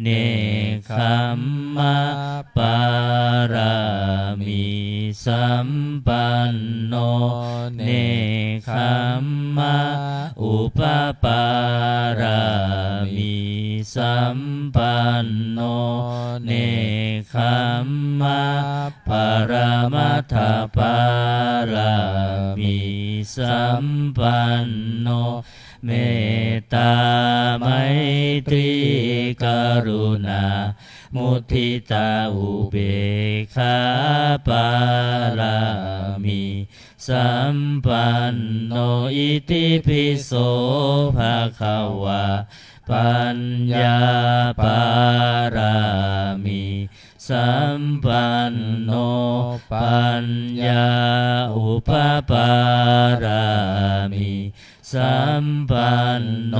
เนคขัมมะปารามิสัมปันโนเนคขัมมะอุปปารามิสัมปันโนเนคขัมมะปรมัตถปารามิสัมปันโนเมตตาไมตรีกรุณามุทิตาอุเบกขาปารามิสัมปันโนอิติปิโสภะคะวะปัญญาปารามิสัมปันโนปัญญาอุปปารามิสัมปันโน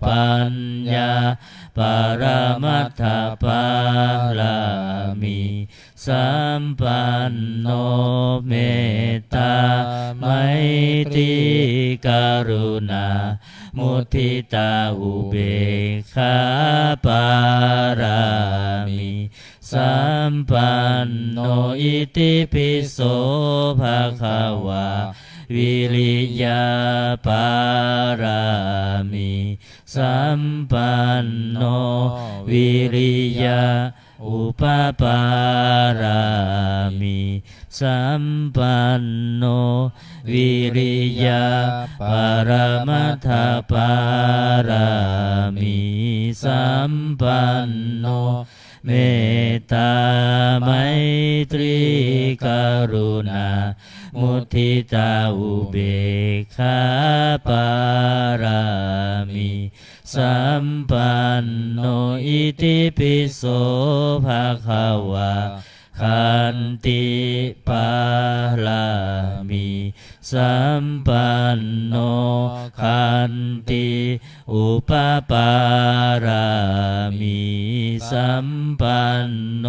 ปัญญาปรมัตถปารามิสัมปันโนเมตตาไมตรีกรุณามุทิตาอุเบกขาปารามิสัมปันโนอิติปิโสภะคะวะวิริยาปารามิสัมปันโนวิริยาอุปปารามิสัมปันโนวิริยาปรมัตถปารามิสัมปันโนเมตตาไมตรีกรุณามุทิตาอุเบกขาปารามิสัมปันโนอิติปิโสภะคะวะขันติปารามิสัมปันโนขันติอุปปารามิสัมปันโน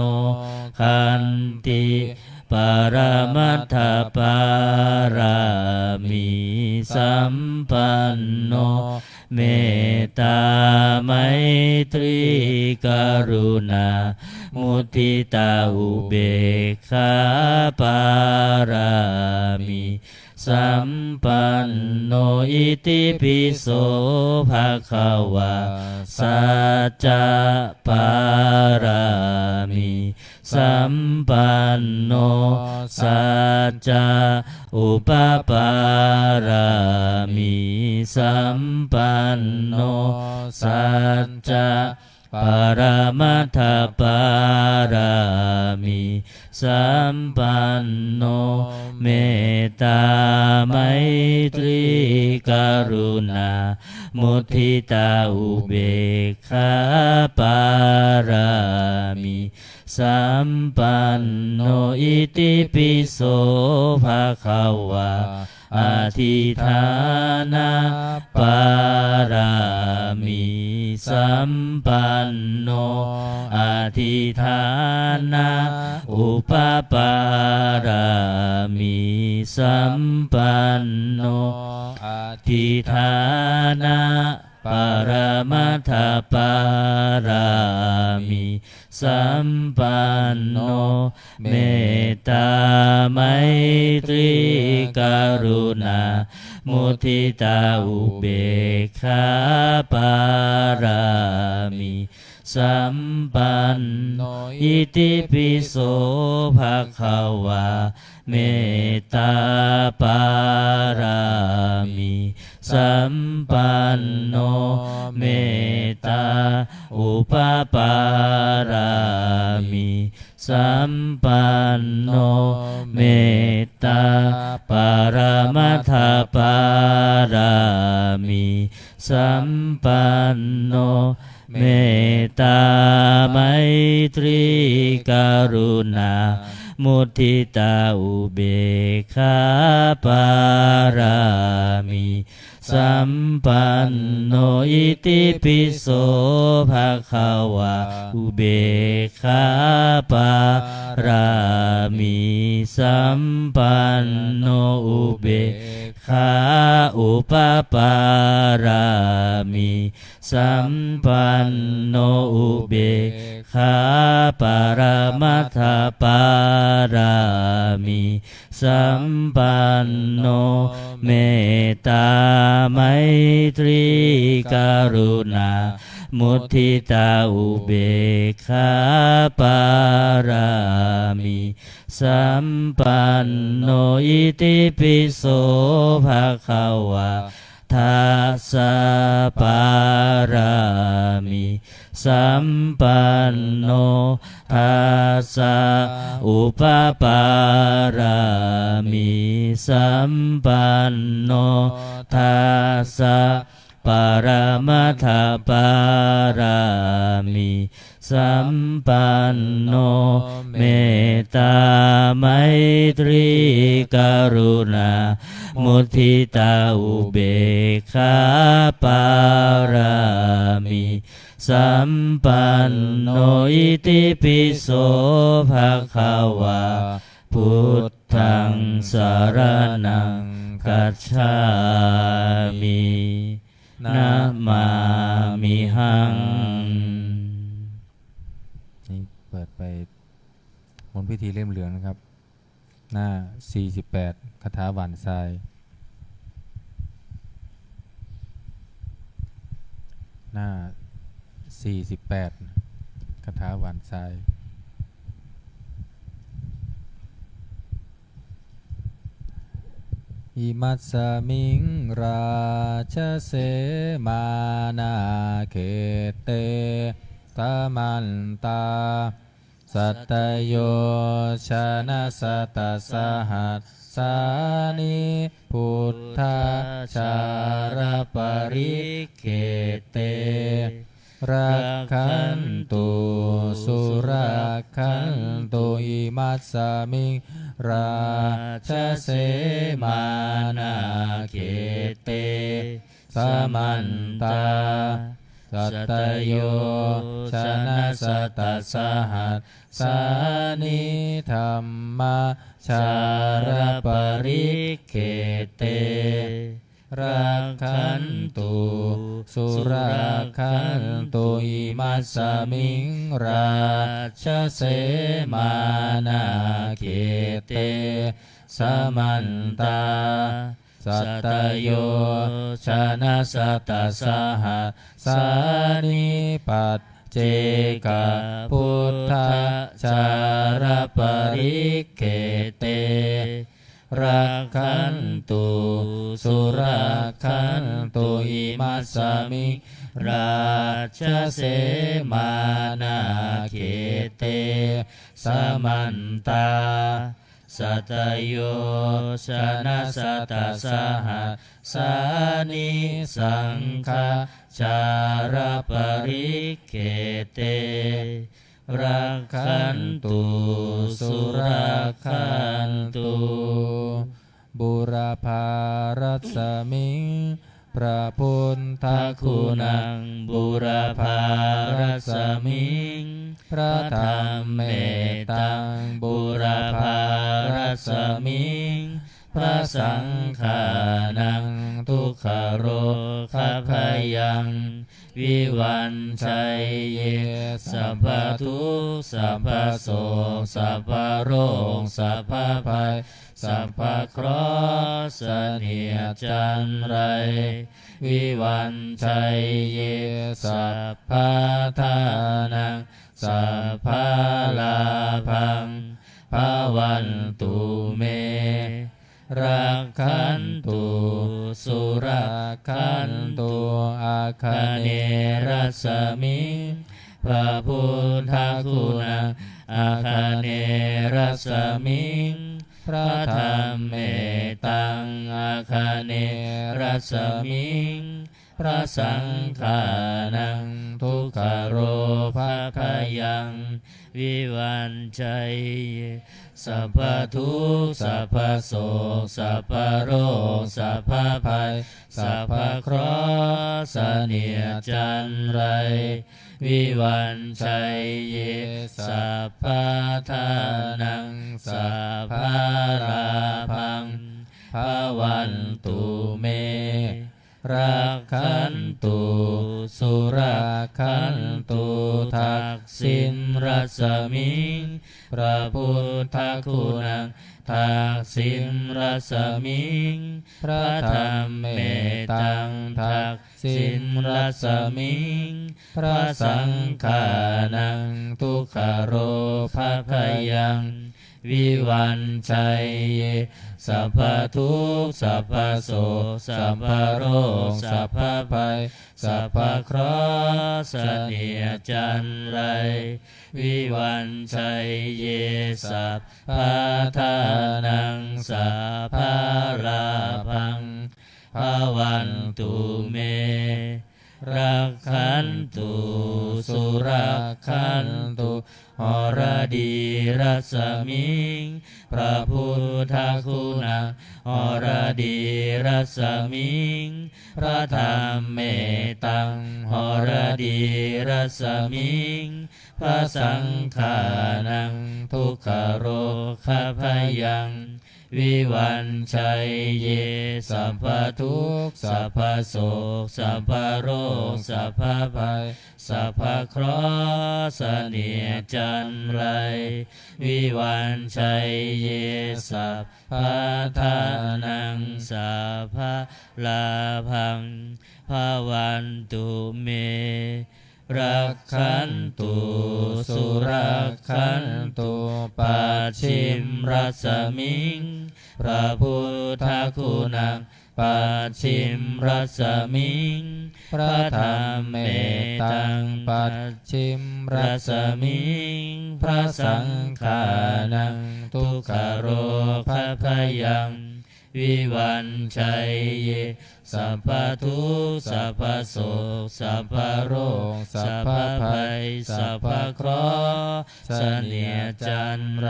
ขันติปรมัตถปารามิสัมปันโนเมตตาไมตรีกรุณามุทิตาอุเบกขาปารามิสัมปันโนอิติปิโสภะคะวะสัจจะปารามิสัมปันโนสัจจะอุปปารามิสัมปันโนสัจจะปรมัตถปารามิสัมปันโนเมตตาไมตรีกรุณามุทิตาอุเบกขาปารามิสัมปันโนอิติปิโสภะคะวะอธิฐานะปารามิสัมปันโนอธิฐานะอุปปารามิสัมปันโนอธิฐานะปรมัตถปารามิสัมปันโนเมตตาไมตรีกรุณามุทิตาอุเบกขาปารามิ สัมปันโนอิติปิโสภะคะวาเมตตาปารามิสัมปันโนเมตตาอุปปารามิสัมปันโนเมตตาปรมัตถปารามิสัมปันโนเมตตาไมตรีกรุณามุทิตาอุเบกขาปารามิสัมปันโนอิติปิโสภะคะวาอุเบกขาปารามิสัมปันโนอุเบกขาอุปปารามิสัมปันโนอุเบกขาปรมัตถปารามิสัมปันโนเมตตาไมตรีกรุณามุทิตาอุเบกขาปารามิสัมปันโนอิติปิโสภะคะวาทัสสะปารามิสัมปันโนทัสสะอุปปารามิสัมปันโนทัสสะปรมัตถปารามิสัมปันโนเมตตาไมตรีกรุณามุทิตาอุเบกขาปารามิสัมปันโนอิติปิโสภะคะวาพุทธังสรณังคัจฉามินะมามิหังนี่เปิดไปบนพิธีเล่มเหลืองนะครับ หน้า 48 คาถาหวานทราย หน้า 48 คาถาหวานทรายอิมัสสมิงราชเสมานาเขเตตมันตาสัตโยชนะสัตสหัสสานิพุทธาชารปริเขเตรักขันตุสุรักขันตุอิมัสสมิงราชเสมานาเขเตสมันตาสัตโยชนะสัตสหัสสานิธรรมชารปริเขเตรักขันตุสุรักขันตุอิมัสสมิงราชเสมานาเขเตสมันตาสัตโยชนะสัตสหัสสานิปัจเจกพุทธชารปริเขเตรักขันตุสุรักขันตุอิมัสสมิราชเสมานาเขเตสมันตาสัตโยชนะสัตสหัสสานิสังฆชารปริเขเตรักขันตุสุรักขันตุบุรพารัสมิงพระพุทธคุณังบุรพารัสมิงพระธรรมเมตตังบุรพารัสมิงพระสังฆานังทุกขโรคพยัง วิวันชัยเยสัพพทุกข์สัพพโศกสัพพโรคสัพพภัยสัพพเคราะห์เสนียดจันไรวิวันชัยเยสัพพทานังสัพพลาภังภวันตุเมรักขันตุสุรักขันตุอาคเนรัสมิพระพุทธคุณังอาคเนรัสมิพระธรรมเมตังอาคเนรัสมิพระสังฆานังทุกขโรภะพยังวิวันชัยสัพพทุกข์สัพพโศกสัพพโรคสัพพภัยสัพพเคราะห์เสนียดจันไรวิวันชัยเยสัพพทานังสัพพลาภังภวันตุเมรักขันตุสุรักขันตุทักษิณรัศมิงพระพุทธคุณังทักษิณรัศมิงพระธรรมเมตังทักษิณรัศมิงพระสังฆานังทุกขโรภะพยังวิวันชัยเยสัพพทุกข์สัพพโศกสัพพโรคสัพพภัยสัพพเคราะห์เสนียดจันไรวิวันชัยเยสัพพทานังสัพพลาภังภวันตุเมรักขันตุสุรักขันตุหรดีรัศมิงพระพุทธคุณังหรดีรัศมิงพระธรรมเมตังหรดีรัศมิงพระสังฆานังทุกขโรคพยังวิวันชัยเยสัพพทุกข์สัพพโศกสัพพโรคสัพพภัยสัพพเคราะห์เสนียดจันไรวิวันชัยเยสัพพทานังสัพพลาภังภวันตุเมรักขันตุสุรักขันตุปัจฉิมรัศมิงพระพุทธคุณังปัจฉิมรัศมิงพระธรรมเมตังปัจฉิมรัศมิงพระสังฆานังทุกขโรภะพยังวิวันชัยเยสัพพทุกข์สัพพโศกสัพพโรคสัพพภัยสัพพเคราะห์เสนียดจันไร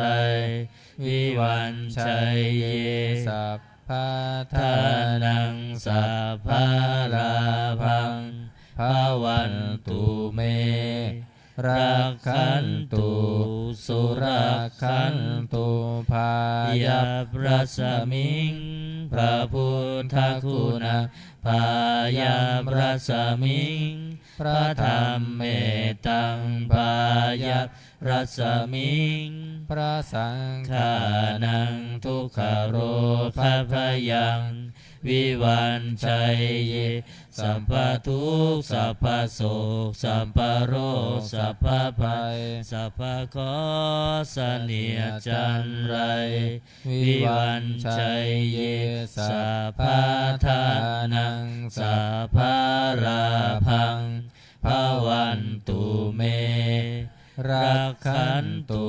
วิวันชัยเยสัพพทานังสัพพลาภังภวันตุเมรักขันตุสุรักขันตุภายัพรัสมิงพระพุทธคุณังภายัพรัสมิงพระธรรมเมตังภายัพรัสมิงพระสังฆานังทุกขโรภะพยังวิวันชัยเยสัพพทุกข์สัพพโศกสัพพโรคสัพพภัยสัพพเคราะห์เสนียดจันไรวิวันชัยเยสัพพทานังสัพพลาภังภวันตุเมรักขันตุ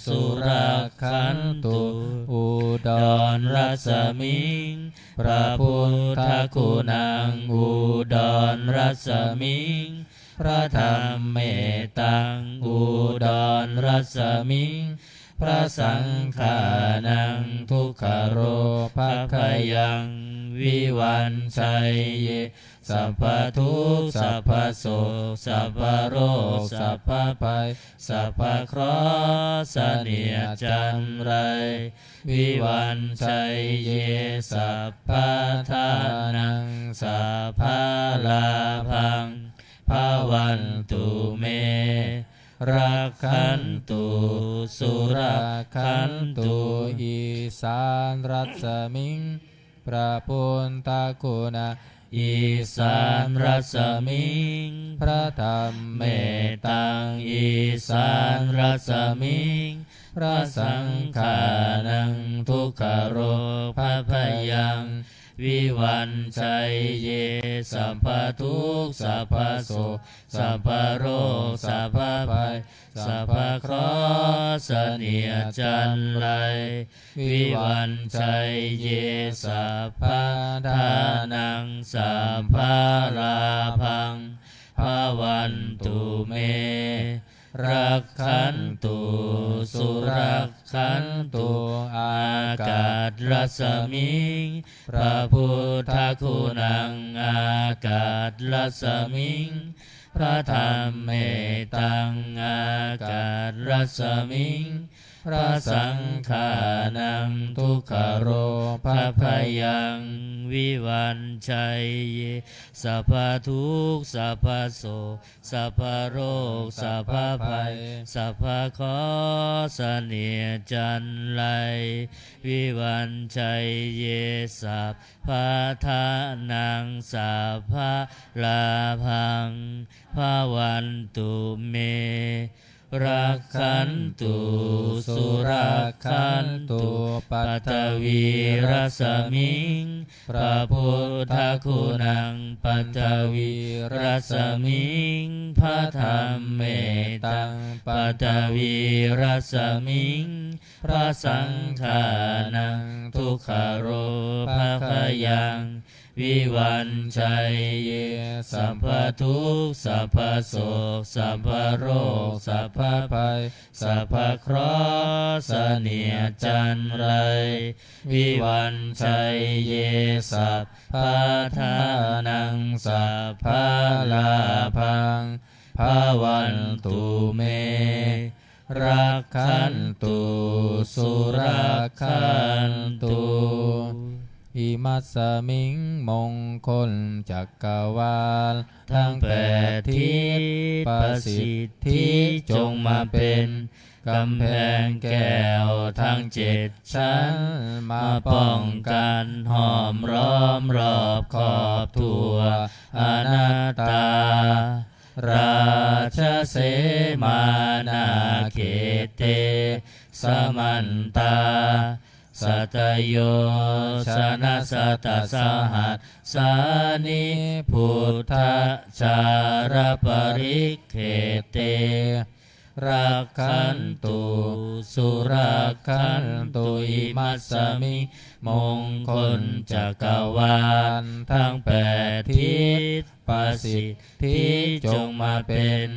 สุรักขันตุอุดรรัศมิงพระพุทธคุณังอุดรรัศมิงพระธรรมเมตังอุดรรัศมิงพระสังฆานังทุกขโรภะพยังวิวันชัยเยสัพพทุกข์สัพพโศกสัพพโรคสัพพภัยสัพพเคราะห์เสนียดจันไรวิวันชัยเยสัพพทานังสัพพลาภังภ ภวันตุเมรักขันตุสุรักขันตุอีสานรัศมิงพระพุทธคุณาอีสานรัศมิงพระธรรมเมตตังอีสานรัศมิงพระสังฆานังทุกขโรภพยังวิวันชัยเยสัพพทุกข์สัพพโสสัพพโรคสัพพภัยสัพพเคราะห์เสนียดจันไรวิวันชัยเยสัพพทานังสัพพลาภังภวันตุเมรักขันตุสุรักขันตุอากาศรัศมิงพระพุทธคุณังอากาศรัศมิงพระธรรมเมตตังอากาศรัศมิงพระสังฆานังทุกขโรภพยังวิวันชัยเยสัพพทุกข์สัพพโสสัพพโรคสัพพภัยสัพพเคราะห์เสนียดจันไรวิวันชัยเยสัพพทานังสัพพลาภังภวันตุเมรักขันตุสุรักขันตุปัตตวีรัสมิงพระพุทธคุณังปัตตวีรัสมิงพระธรรมเมตตังปัตตวีรัสมิงพระสังฆานังทุกขโรภพยังวิวันชัยเยสัพพทุกข์สัพพโสกสัพพโรคสัพพภัยสัพพเคราะห์เสนียดจันไรวิวันชัยเยสัพพทานังสัพพลาภังภวันตุเมรักขันตุสุรักขันตุอิมัสสมิงมงคลจักรวาลทั้งแปดทิศประสิทธิจงมาเป็นกำแพงแก้วทั้งเจ็ดชั้นมาป้องกันห้อมล้อมรอบขอบทั่วอนัตตาราชเสมานาเขเตสมันตาสัตโยชนะสัตสหัสสานิพุทธจารปริเขเตรักขันตุสุรักขันตุอิมัสสมิมงคลจักรวาลทั้งแปดทิศประสิทธิจงมาเป็น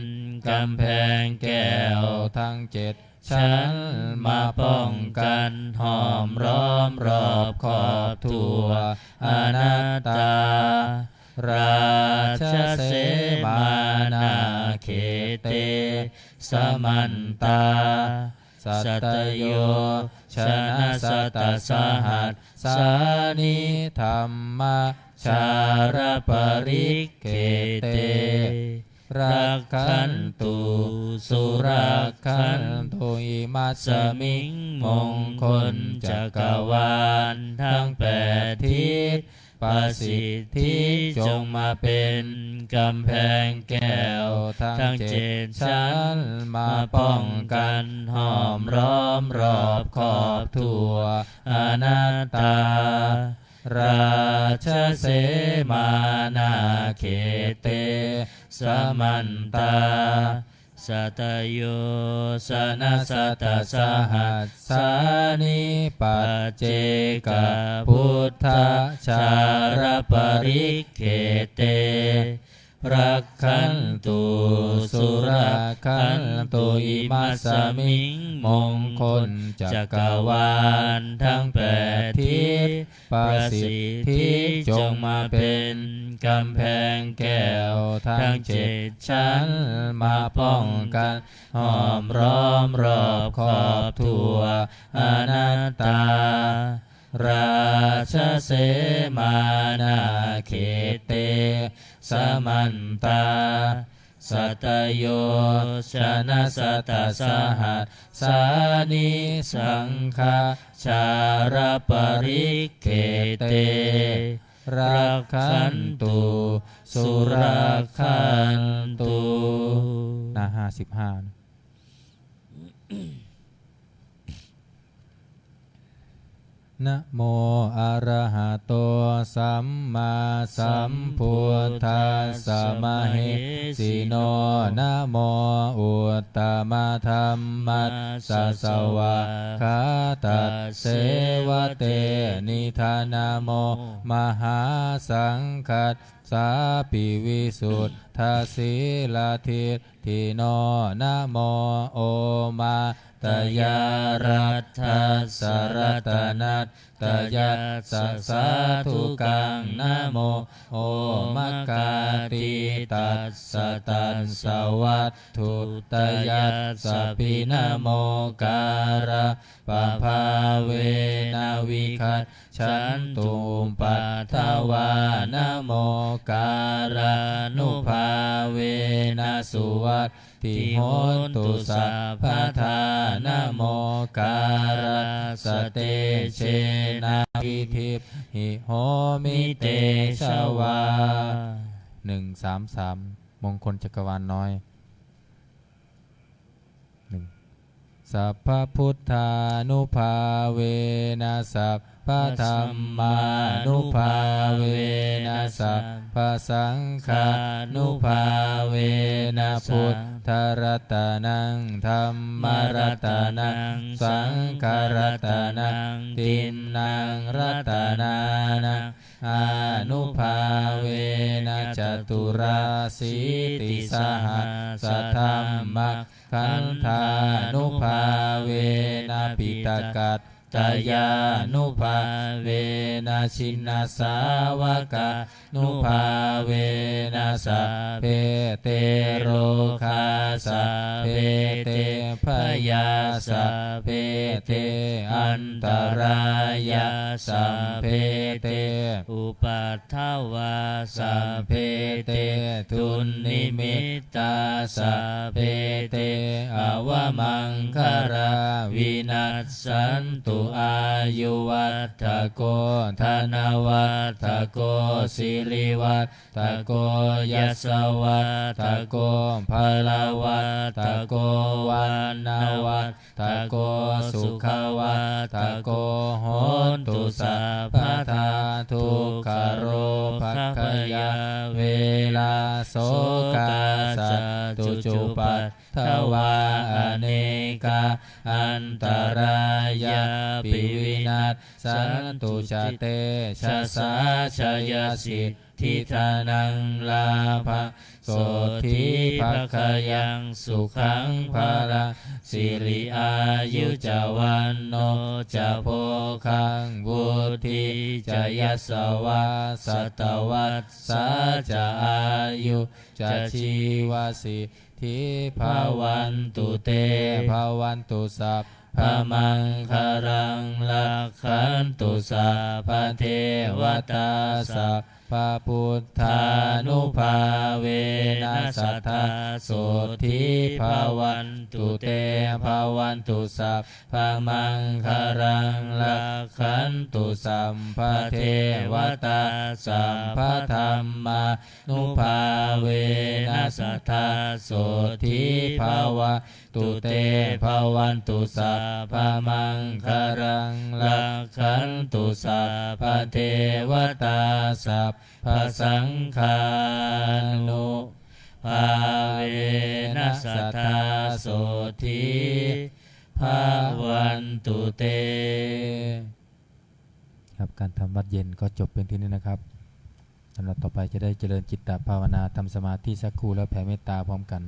กำแพงแก้วทั้งเจ็ดฉันมาป้องกันห้อมล้อมรอบขอบทั่วอนัตตาราชเสมานาเขเตสมันตาสัตโยชนะสัตสหัสสานิธรรมชารปริเขเตรักขันตุสุรักขันตุอิมัสสมิงมงคลจักรวาลทั้งแปดทิศประสิทธิจงมาเป็นกำแพงแก้วทั้งเจ็ดชั้นมาป้องกันห้อมล้อมรอบขอบทั่วอนัตตาราชเสมานาเขเตสมันตาสัตโยชนะสัตสหัสสานิปัจเจกพุทธชารปริเขเตรักขันตุสุรักขันตุอิมัสสมิงมงคลจักรวาลทั้งแปดทิศประสิทธิจงมาเป็นกำแพงแก้วทั้งเจ็ดชั้นมาป้องกันห้อมล้อมรอบขอบทั่วอนัตตา ราชเสมานาเขเตสมันตาสัตโยชนะสัตตสหัสสานิสังฆาชารปริเขเตรักขันตุสุรักขันตุหน้า55นะโมอะระหะโตสัมมาสัมพุทธัสสะมะเหสิโนนะโมอุตตมะธัมมัสสะสวะคาตัสเสวะเตนิธานะโมมหาสังคัสสาปิวิสุทธาสีลาทิทิโนนะโมโอมาตยารัตถัสสะรัตนัตตยัสสะสาธุกังนะโมโอมะกาติตัสสะตัสสะวัตถุตยัสสะปินะโมการะปะภาเวนะวิคัตฉันตุมปัฏฐวานะโมการะนุภาเวนะสุวัตติโหตุสัพพทานะโมการะสเตเชนะวิทิพหิโหมิเตชวา133มงคลจักรวาลน้อยสัพพพุทธานุภาเวนะสัพพธรรมานุภาเวนะสัพพสังฆานุภาเวนะพุทธรัตนังธัมมรัตนังสังฆรัตนังตินนังรัตนานังอนุภาเวนะจตุราสีติสหัสธัมมัคขันธานุภาเวนะปิตกัตตยานุภาเวนะชินนาสาวกานุภาเวนะสัพเพเตโรคาสัพเพเตพยาสัพเพเตอันตรายาสัพเพเตอุปัฏฐวาสัพเพเตทุนนิมิตตาสัพเพเตอวมังคาราวินัสสันตุอายุวัฏโกธนวัฏโกสิริวัฏโกยัสสวัฏโกภลวัฏโกวันนาวัฏโกสุขวัฏโกโหนตุสัพพทาทุกขโรภคยาเวลาโสกาสัตตุจุปัฏฐวาอเนกาอันตรายาปิวินัสสันตุจเตชะสาชยสิทธิธานังลาภะโสธิภคยังสุขังภาลังสิริอายุจวันโนจะโพคังบุธิจะยัสสวาสัตวัสสะจะอายุจะชีวสิทธิภาวันตุเตภาวันตุสัพพมังคารังลักขันตุสัพพเทวตาสัพพพุทธานุภาเวนัสสัทธาโสธิภาวันตุเตภาวันตุสัพพมังคารังลักขันตุสัมภเทวตาสัมภธรรมานุภาเวนัสสัทธาโสธิภาวะตุเตภาวันตุสัพพมังคารังลักขันตุสัพพเทวตาสัพพสังฆานุภาเวนัสสัทธาโสธิภาวันตุเตครับการทำวัดเย็นก็จบเป็นที่นี้นะครับสำหรับต่อไปจะได้เจริญจิตตภาวนาทำสมาธิสักครู่แล้วแผ่เมตตาพร้อมกัน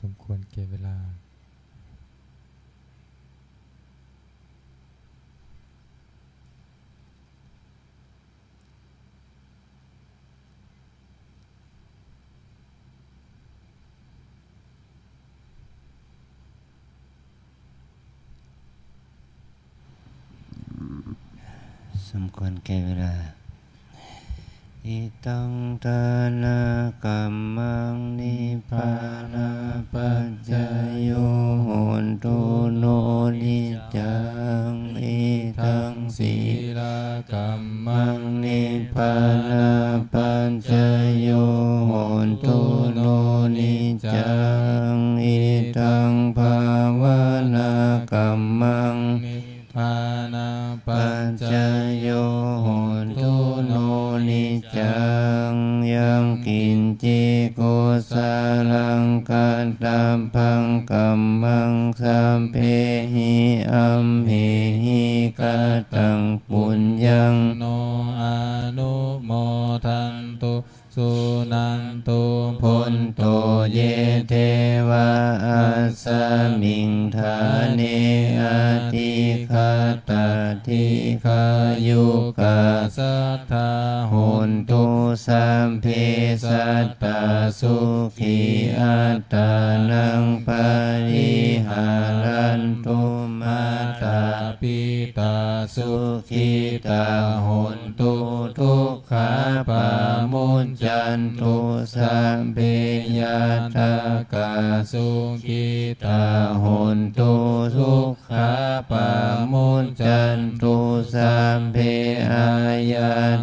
สมควรแก่เวลาสมควรแก่เวลาอิตังทานากัมมังนิพพานาปัจจโยโหนตุโนนิจังอิทังสีลากัมมังนิพพานาปัจจโยโหนตุโนนิจังอิทังภาวนากัมมังปานาปัจจโยโหนตุโนนิจังยังกินจิโกสาลังกัตตัมพังกัมมังสัมเพหิอัมเหหิกัตตังปุญญังโนอนุโมทันตุสุนันตุพนโตเยเทวะอัสสมิงธาเนอติคาตติคายุกาสัทธาโหนตุสัมเพสัตตาสุขีอัตตานังปริหารันตุมาตาปิตาสุขิตาโหนตุทุกขาปามุจจันตุสัมเพยตากาสุขิตาโหนตุทุกขาปามุจจันตุสัมเพอาย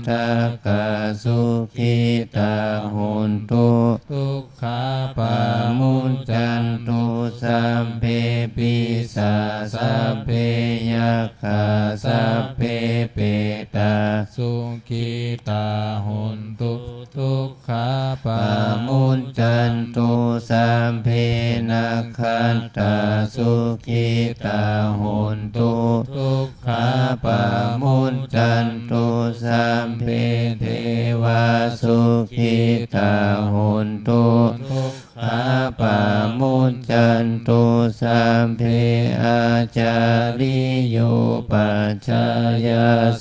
ตากาสุขิตาโหนตุทุกขาปามุจจันตุสัมเพปิสาสัพเพยัคขาสัพเพเปตาสุขิตาโหนตุทุกขาปามุจจันตุสัมเพนัคขันตาสุขิตาโหนตุทุกขาปามุจจันตุสัมเพเทวาสุขิตาโหนตุทุกขาปามุจจันตุสัมเพอาจาริโยปัจจาย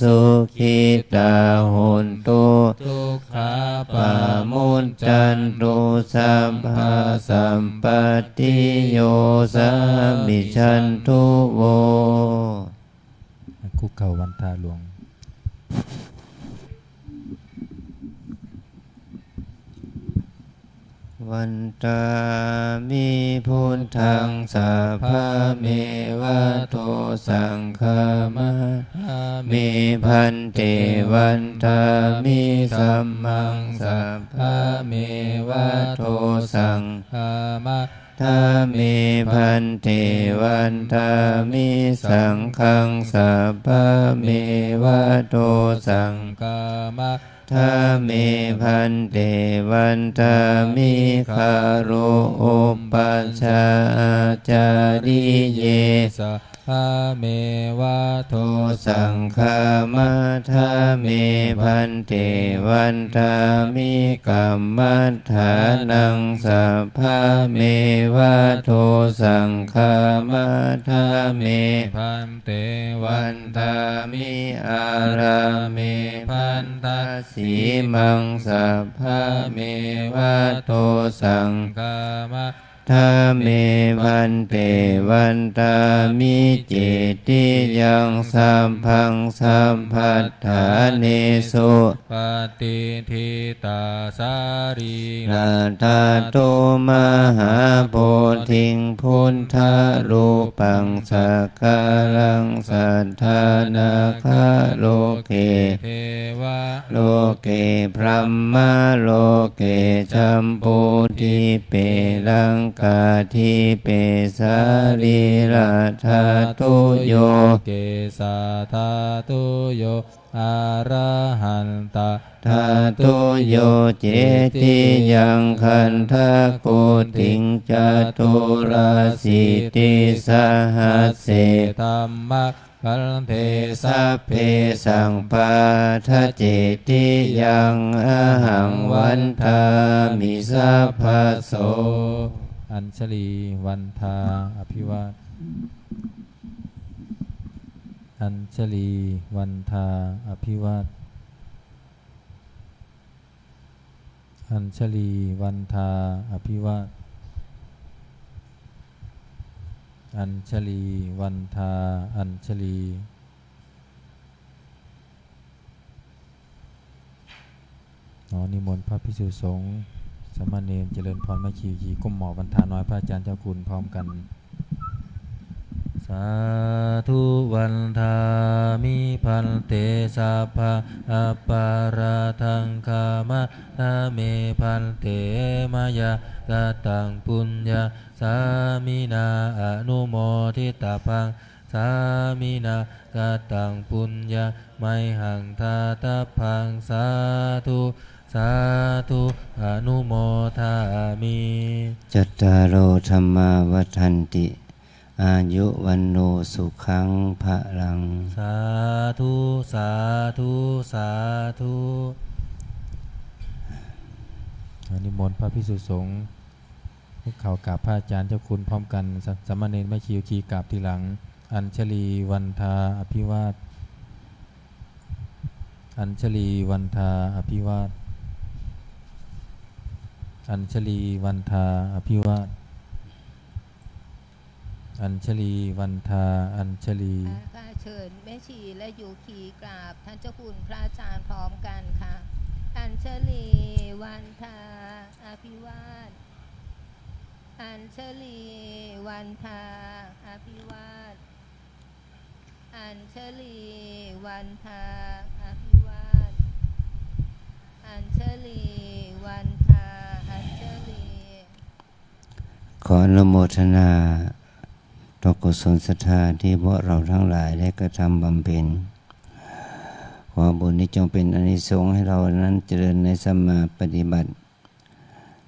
สุขิตาโหนตุทุกขาปามุจจันตุสัมภาสัมปติโยสามิชันตุโวคุกเข่าวันทาหลวงวันตามิพุทธังสัพพะเมวะโตสังฆามะเมพันเตวันตามิสัมมังสัพพะเมวะโตสังฆามะทาเมพันเตวันทามิสังฆังสัพพะเมวะโตสังฆามะทาเมพันเตวันทามิคาโรโอปัชฌาจาริเยสัพพะเมวะโตสังฆามะทาเมพันเตวันทามิกัมมัฏฐานังสัพพะเมวะโตสังฆามะทาเมพันเตวันทามิอาราเมพันทาสีมังสัพพะเมวะโตสังฆามะทาเมพันเตวันตามิเจติยังสัมพังสัมพัฏฐาเนสุปฏิทิตาสารีนาตาโตมหาโพธิงพุทธารูปังสักการังสัทธานาคาโลเกเทวะโลเกพรัมมาโลเกชัมพูทิเปรังกาทิเปสารีราธาตุโยเกสาธาตุโยอะระหันตาธาตุโยเจติยังคันทะโกติงจตุราสิติสหัสเสธัมมะคันเทสัพเพสังปาทะเจติยังอหังวันทามิสัพพโสอ อัญชลีวันทาอภิวาทอัญชลีวันทาอภิวาทอัญชลีวันทาอภิวาทอัญชลีวันทาอัญชลีนิมนต์พระภิกษุสงฆ์สามเณรเจริญพรแม่ชีกีก้มหมอบบรรทาน้อยพระอาจารย์เจ้าคุณพร้อมกันสาธุวันทามิพันเตสัพพะอัปปาราทังคามะทะเมพันเตมายากตังปุญญาสามินาอนุโมทิตาพังสามินากตังปุญญาไมหังทาตาพังสาธุสาธุอนุโมทามิจัตตารโอธรรมาวัฏันติอายุวันโนสุขังภะลังสาธุสาธุสาธุนิมนต์พระภิกษุสงฆ์เขากราบพระอาจารย์เจ้าคุณพร้อมกันสามเณรไม่คิวคีกราบทีหลังอัญชลีวันทาอภิวาทอัญชลีวันทาอภิวาทอัญชลีวันทาอภิวาทอัญชลีวันทาอัญชลีค่ะเชิญแม่ชีและโยคีกราบท่านเจ้าคุณพระอาจารย์พร้อมกันค่ะอัญชลีวันทาอภิวาทอัญชลีวันทาอภิวาทอัญชลีวันทาอภิวาทอัญชลีวันทาอัญชลีขออนุโมทนาต่อกุศลศรัทธาที่พวกเราทั้งหลายได้กระทำบำเพ็ญขอบุญนี้จงเป็นอานิสงส์ให้เรานั้นเจริญในสัมมาปฏิบัติ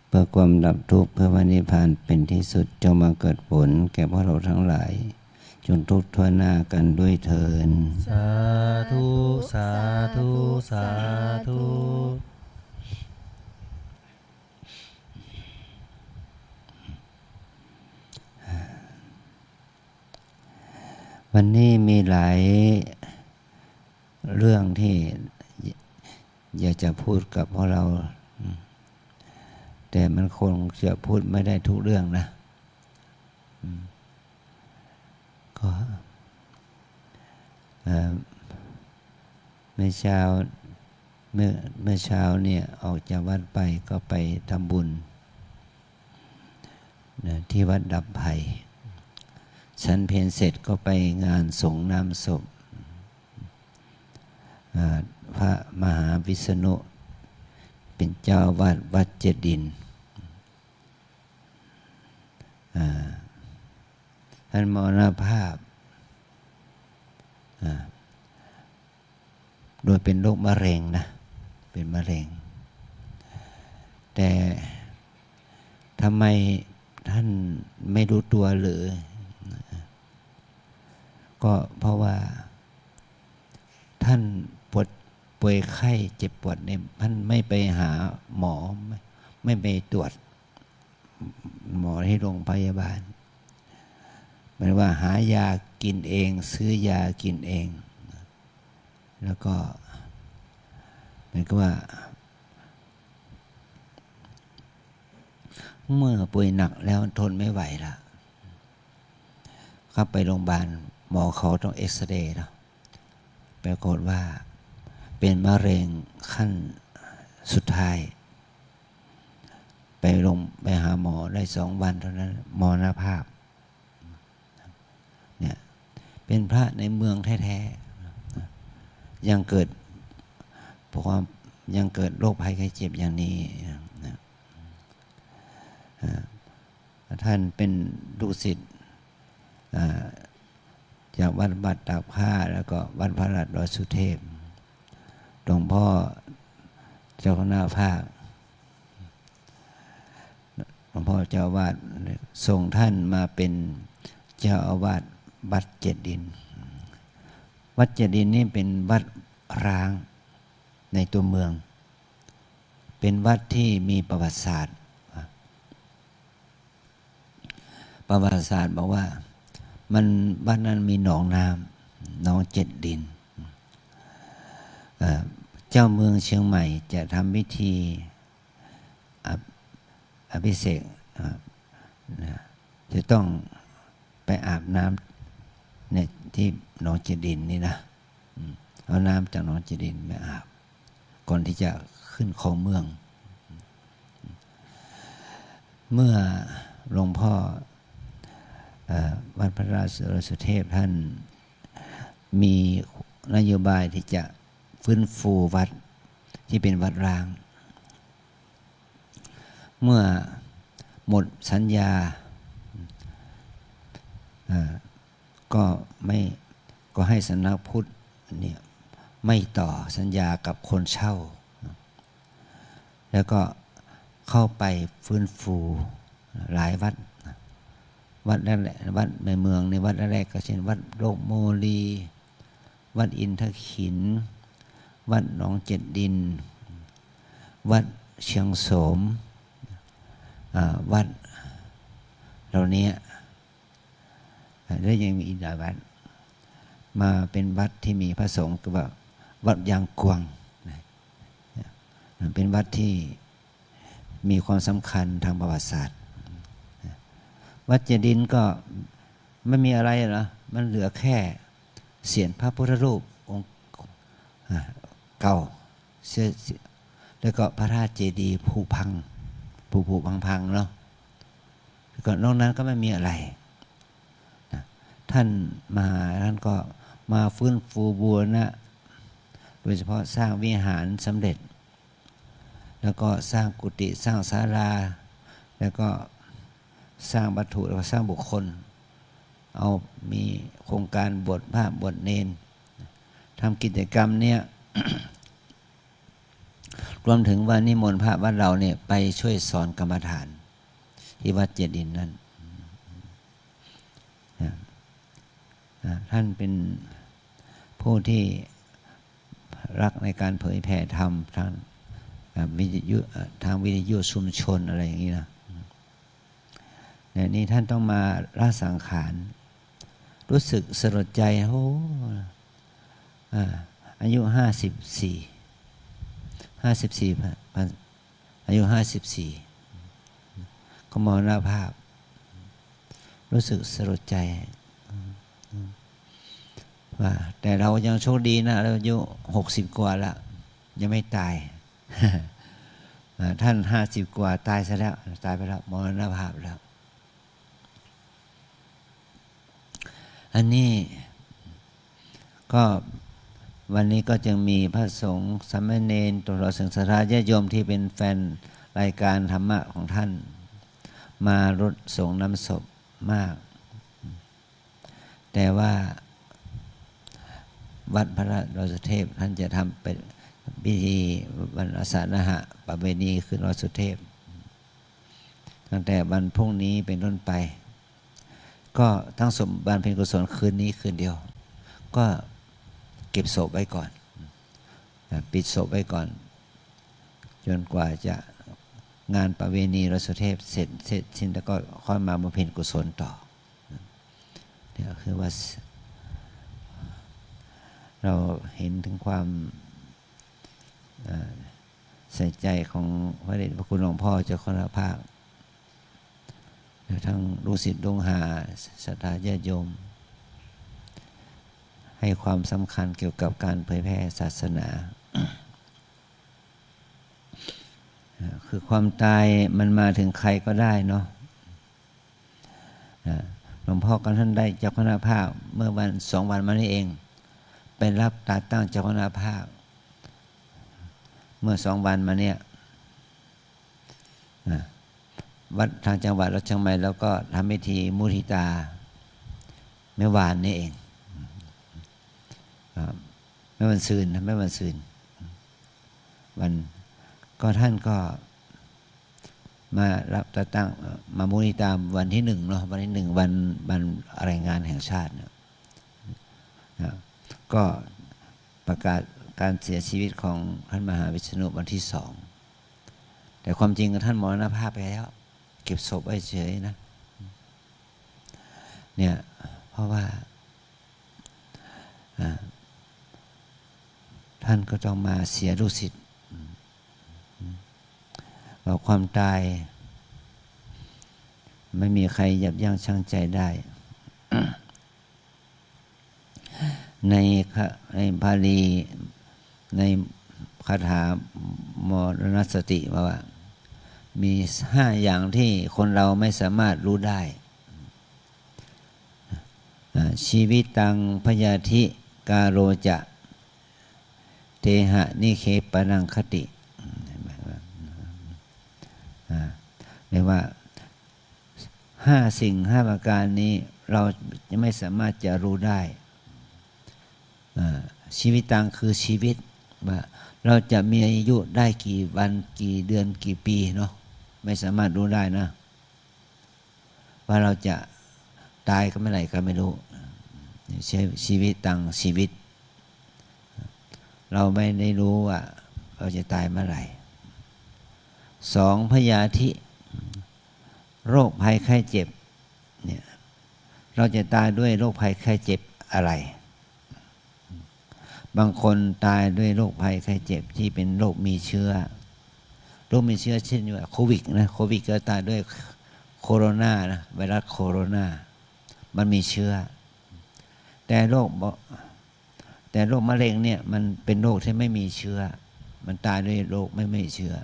เพื่อความดับทุกข์เพื่อพระนิพพานเป็นที่สุดจงมาเกิดผลแก่พวกเราทั้งหลายจงทุกข์ทั่วหน้ากันด้วยเถิดสาธุสาธุสาธุวันนี้มีหลายเรื่องที่อยากจะพูดกับพวกเราแต่มันคงจะพูดไม่ได้ทุกเรื่องนะก็เมื่อเช้าเนี่ยออกจากวัดไปก็ไปทำบุญที่วัดดับไผ่ฉันเพลเสร็จก็ไปงานสงน้ำศพพระมหาวิษณุเป็นเจ้าอาวาสวัดเจดินท่านมรณภาพโดยเป็นโรคมะเร็งนะเป็นมะเร็งแต่ทำไมท่านไม่รู้ตัวหรือก็เพราะว่าท่านป่วยไข้เจ็บปวดเนี่ยท่านไม่ไปหาหมอไม่ไปตรวจหมอที่โรงพยาบาลหมายว่าหายากินเองซื้อยากินเองแล้วก็เหมือนกับว่าเมื่อป่วยหนักแล้วทนไม่ไหวละเข้าไปโรงพยาบาลหมอเขาต้องเอ็กซเรย์แล้วปรากฏว่าเป็นมะเร็งขั้นสุดท้ายไปหาหมอได้2 วันเท่านั้นมรณภาพเนี่ยเป็นพระในเมืองแท้ๆยังเกิดโรคภัยไข้เจ็บอย่างนี้นะท่านเป็นลูกศิษย์จากวัดบัดตากผ้าแล้วก็วัดพระราชดอยสุเทพหลวงพ่อเจ้าคณะภาคหลวงพ่อเจ้าอาวาสส่งท่านมาเป็นเจ้าอาวาสวัดเจดินวัดเจดินนี่เป็นวัดร้างในตัวเมืองเป็นวัดที่มีประวัติศาสตร์ ประวัติศาสตร์บอกว่ามันบ้านนั้นมีหนองน้ำหนองเจ็ดดินเจ้าเมืองเชียงใหม่จะทำพิธีอภิเษกจะต้องไปอาบน้ำเนี่ยที่หนองเจ็ดดินนี่นะเอาน้ำจากหนองเจ็ดดินไปอาบก่อนที่จะขึ้นของเมืองเมื่อหลวงพ่อวัดพระราชสุเทพท่านมีนโยบายที่จะฟื้นฟูวัดที่เป็นวัดร้างเมื่อหมดสัญญาก็ให้สำนักพุทธเนี่ยไม่ต่อสัญญากับคนเช่าแล้วก็เข้าไปฟื้นฟูหลายวัดนั่นแหละวัดในเมืองในวัดแรกก็เช่นวัดโลกโมลีวัดอินทขินวัดหนองเจ็ดดินวัดเชียงโสมวัดเหล่านี้แล้วยังมีอีกหลายวัดมาเป็นวัดที่มีพระสงฆ์ก็ว่าวัดยางกวงเป็นวัดที่มีความสำคัญทางประวัติศาสตร์วัดเจดินก็ไม่มีอะไรหรอมันเหลือแค่เสียนพระพุทธรูปองค์เก่าแล้วก็พระธาตุเจดีย์ผุพังพังเนาะแล้วก็นอกนั้นก็ไม่มีอะไรท่านมาท่านก็มาฟื้นฟูบูรณะโดยเฉพาะสร้างวิหารสำเร็จแล้วก็สร้างกุฏิสร้างศาลาแล้วก็สร้างวัตถุแล้วก็สร้างบุคคลเอามีโครงการบวชพระบวชเนนทำกิจกรรมเนี่ย รวมถึงว่านิมนต์พระวัดเราเนี่ยไปช่วยสอนกรรมฐานที่วัดเจดินนั่นท่านเป็นผู้ที่รักในการเผยแผ่ธรรมทางวิทยุชุมชนอะไรอย่างนี้นะนี่ท่านต้องมาละสังขารรู้สึกสลดใจโอ้อายุ54อายุ54ก็มรณภาพรู้สึกสลดใจว่าแต่เรายังโชคดีนะเราอายุ60กว่าแล้วยังไม่ตาย ท่าน50กว่าตายซะแล้วตายไปแล้วมรณภาพแล้วอันนี้ก็วันนี้ก็จึงมีพระสงฆ์สามเณรตลอดถึงศรัทธาญาติโยมที่เป็นแฟนรายการธรรมะของท่านมารดส่งน้ำศพมากแต่ว่าวัดพระราชสุเทพท่านจะทำเป็นพิธีวันอาสาฬหะประเพณีขึ้นราชสุเทพตั้งแต่วันพรุ่งนี้เป็นต้นไปก็ทั้งสมบานเพ็ญกุศลคืนนี้คืนเดียวก็เก็บศพไว้ก่อนปิดศพไว้ก่อนจนกว่าจะงานประเพณีราชสุเทพเสร็จสิ้นแล้วก็ค่อยมาบำเพ็ญกุศลต่อนี่คือว่าเราเห็นถึงความใส่ใจของพระเดชพระคุณหลวงพ่อเจ้าคณะภาคทั้งลูกศิษย์ลูกหาศรัทธาญาติโยมให้ความสำคัญเกี่ยวกับการเผยแพร่ศาสนา คือความตายมันมาถึงใครก็ได้เนาะหลวงพ่อกันท่านได้เจ้าคณะภาคเมื่อวัน2 วันมานี้เองไปรับตาตั้งเจ้าคณะภาคเมื่อ2 วันมาเนี่ยวัดทางจังหวัดเราเชียงใหม่แล้วก็ทำพิธีมุทิตาเมื่อวานนี้เองไม่วันซืนนะไม่วันซืนวันก็ท่านก็มารับตาตั้งมามุทิตาวันที่1เนาะวันที่1วันแรงงานแห่งชาตินะก็ประกาศการเสียชีวิตของท่านมหาวิษณุวันที่2แต่ความจริงท่านมรณภาพไปแล้วเก็บศพไว้เฉยนะ เนี่ยเพราะว่าท่านก็ต้องมาเสียลูกศิษย์ว่าความตายไม่มีใครยับยั้งชั่งใจได้ ในบาลีในคาถามรณสติว่ามี5อย่างที่คนเราไม่สามารถรู้ได้ชีวิตตังพยาธิกาโรจะเทหะนิเคปนังคติเรียกว่า5 สิ่ง 5 ประการนี้เราจะไม่สามารถจะรู้ได้ชีวิตตังคือชีวิตว่าเราจะมีอายุได้กี่วันกี่เดือนกี่ปีเนาะไม่สามารถรู้ได้นะว่าเราจะตายก็เมื่อไหร่ก็ไม่รู้ชีวิตตังชีวิตเราไม่ได้รู้ว่าเราจะตายเมื่อไหร่2พยาธิโรคภัยไข้เจ็บเนี่ยเราจะตายด้วยโรคภัยไข้เจ็บอะไรบางคนตายด้วยโรคภัยไข้เจ็บที่เป็นโรคมีเชื้อเช่นว่าโควิดนะโควิดก็ตายด้วยโคโรนานะไวรัสโคโรนามันมีเชื้อแต่โรคมะเร็งเนี่ยมันเป็นโรคที่ไม่มีเชื้อมันตายด้วยโรคไม่มีเชื้อ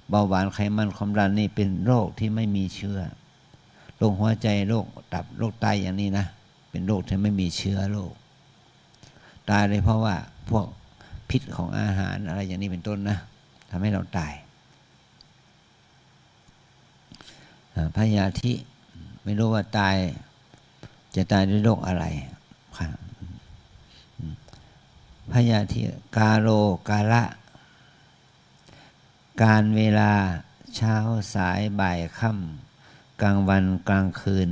เบาหวานไขมันความดันนี่เป็นโรคที่ไม่มีเชื้อโรคหัวใจโรคตับโรคไตอย่างนี้นะเป็นโรคที่ไม่มีเชื้อโรคตายเลยเพราะว่าพวกพิษของอาหารอะไรอย่างนี้เป็นต้นนะทำให้เราตายพยาธิไม่รู้ว่าจะตายด้วยโรคอะไรพยาธิกาโรกาละการเวลาเช้าสายบ่ายค่ำกลางวันกลางคืน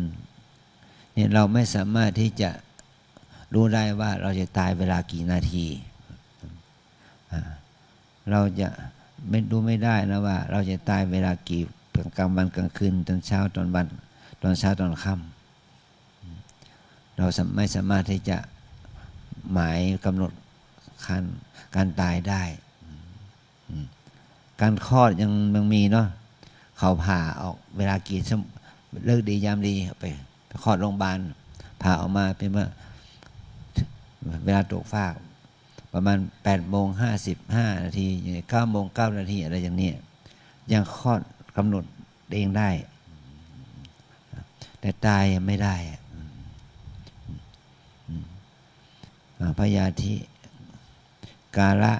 เนี่ยเราไม่สามารถที่จะรู้ได้ว่าเราจะตายเวลากี่นาทีเราจะไม่ได้นะว่าเราจะตายเวลากี่กลางวันกลางคืนตอนเช้าตอนวันตอนเช้าตอนค่ำเราไม่สามารถที่จะหมายกำหนดการตายได้การคลอดยังมีเนาะเขาผ่าออกเวลากี่ชั่วโมงเลิกดียามดีไปคลอดโรงพยาบาลผ่าออกมาเป็นว่าเวลาตกฟากประมาณ8:55 นาที9:09 นาทีอะไรอย่างนี้ยังคลอดกำหนดเองได้แต่ตายยังไม่ได้พยาธิกาละ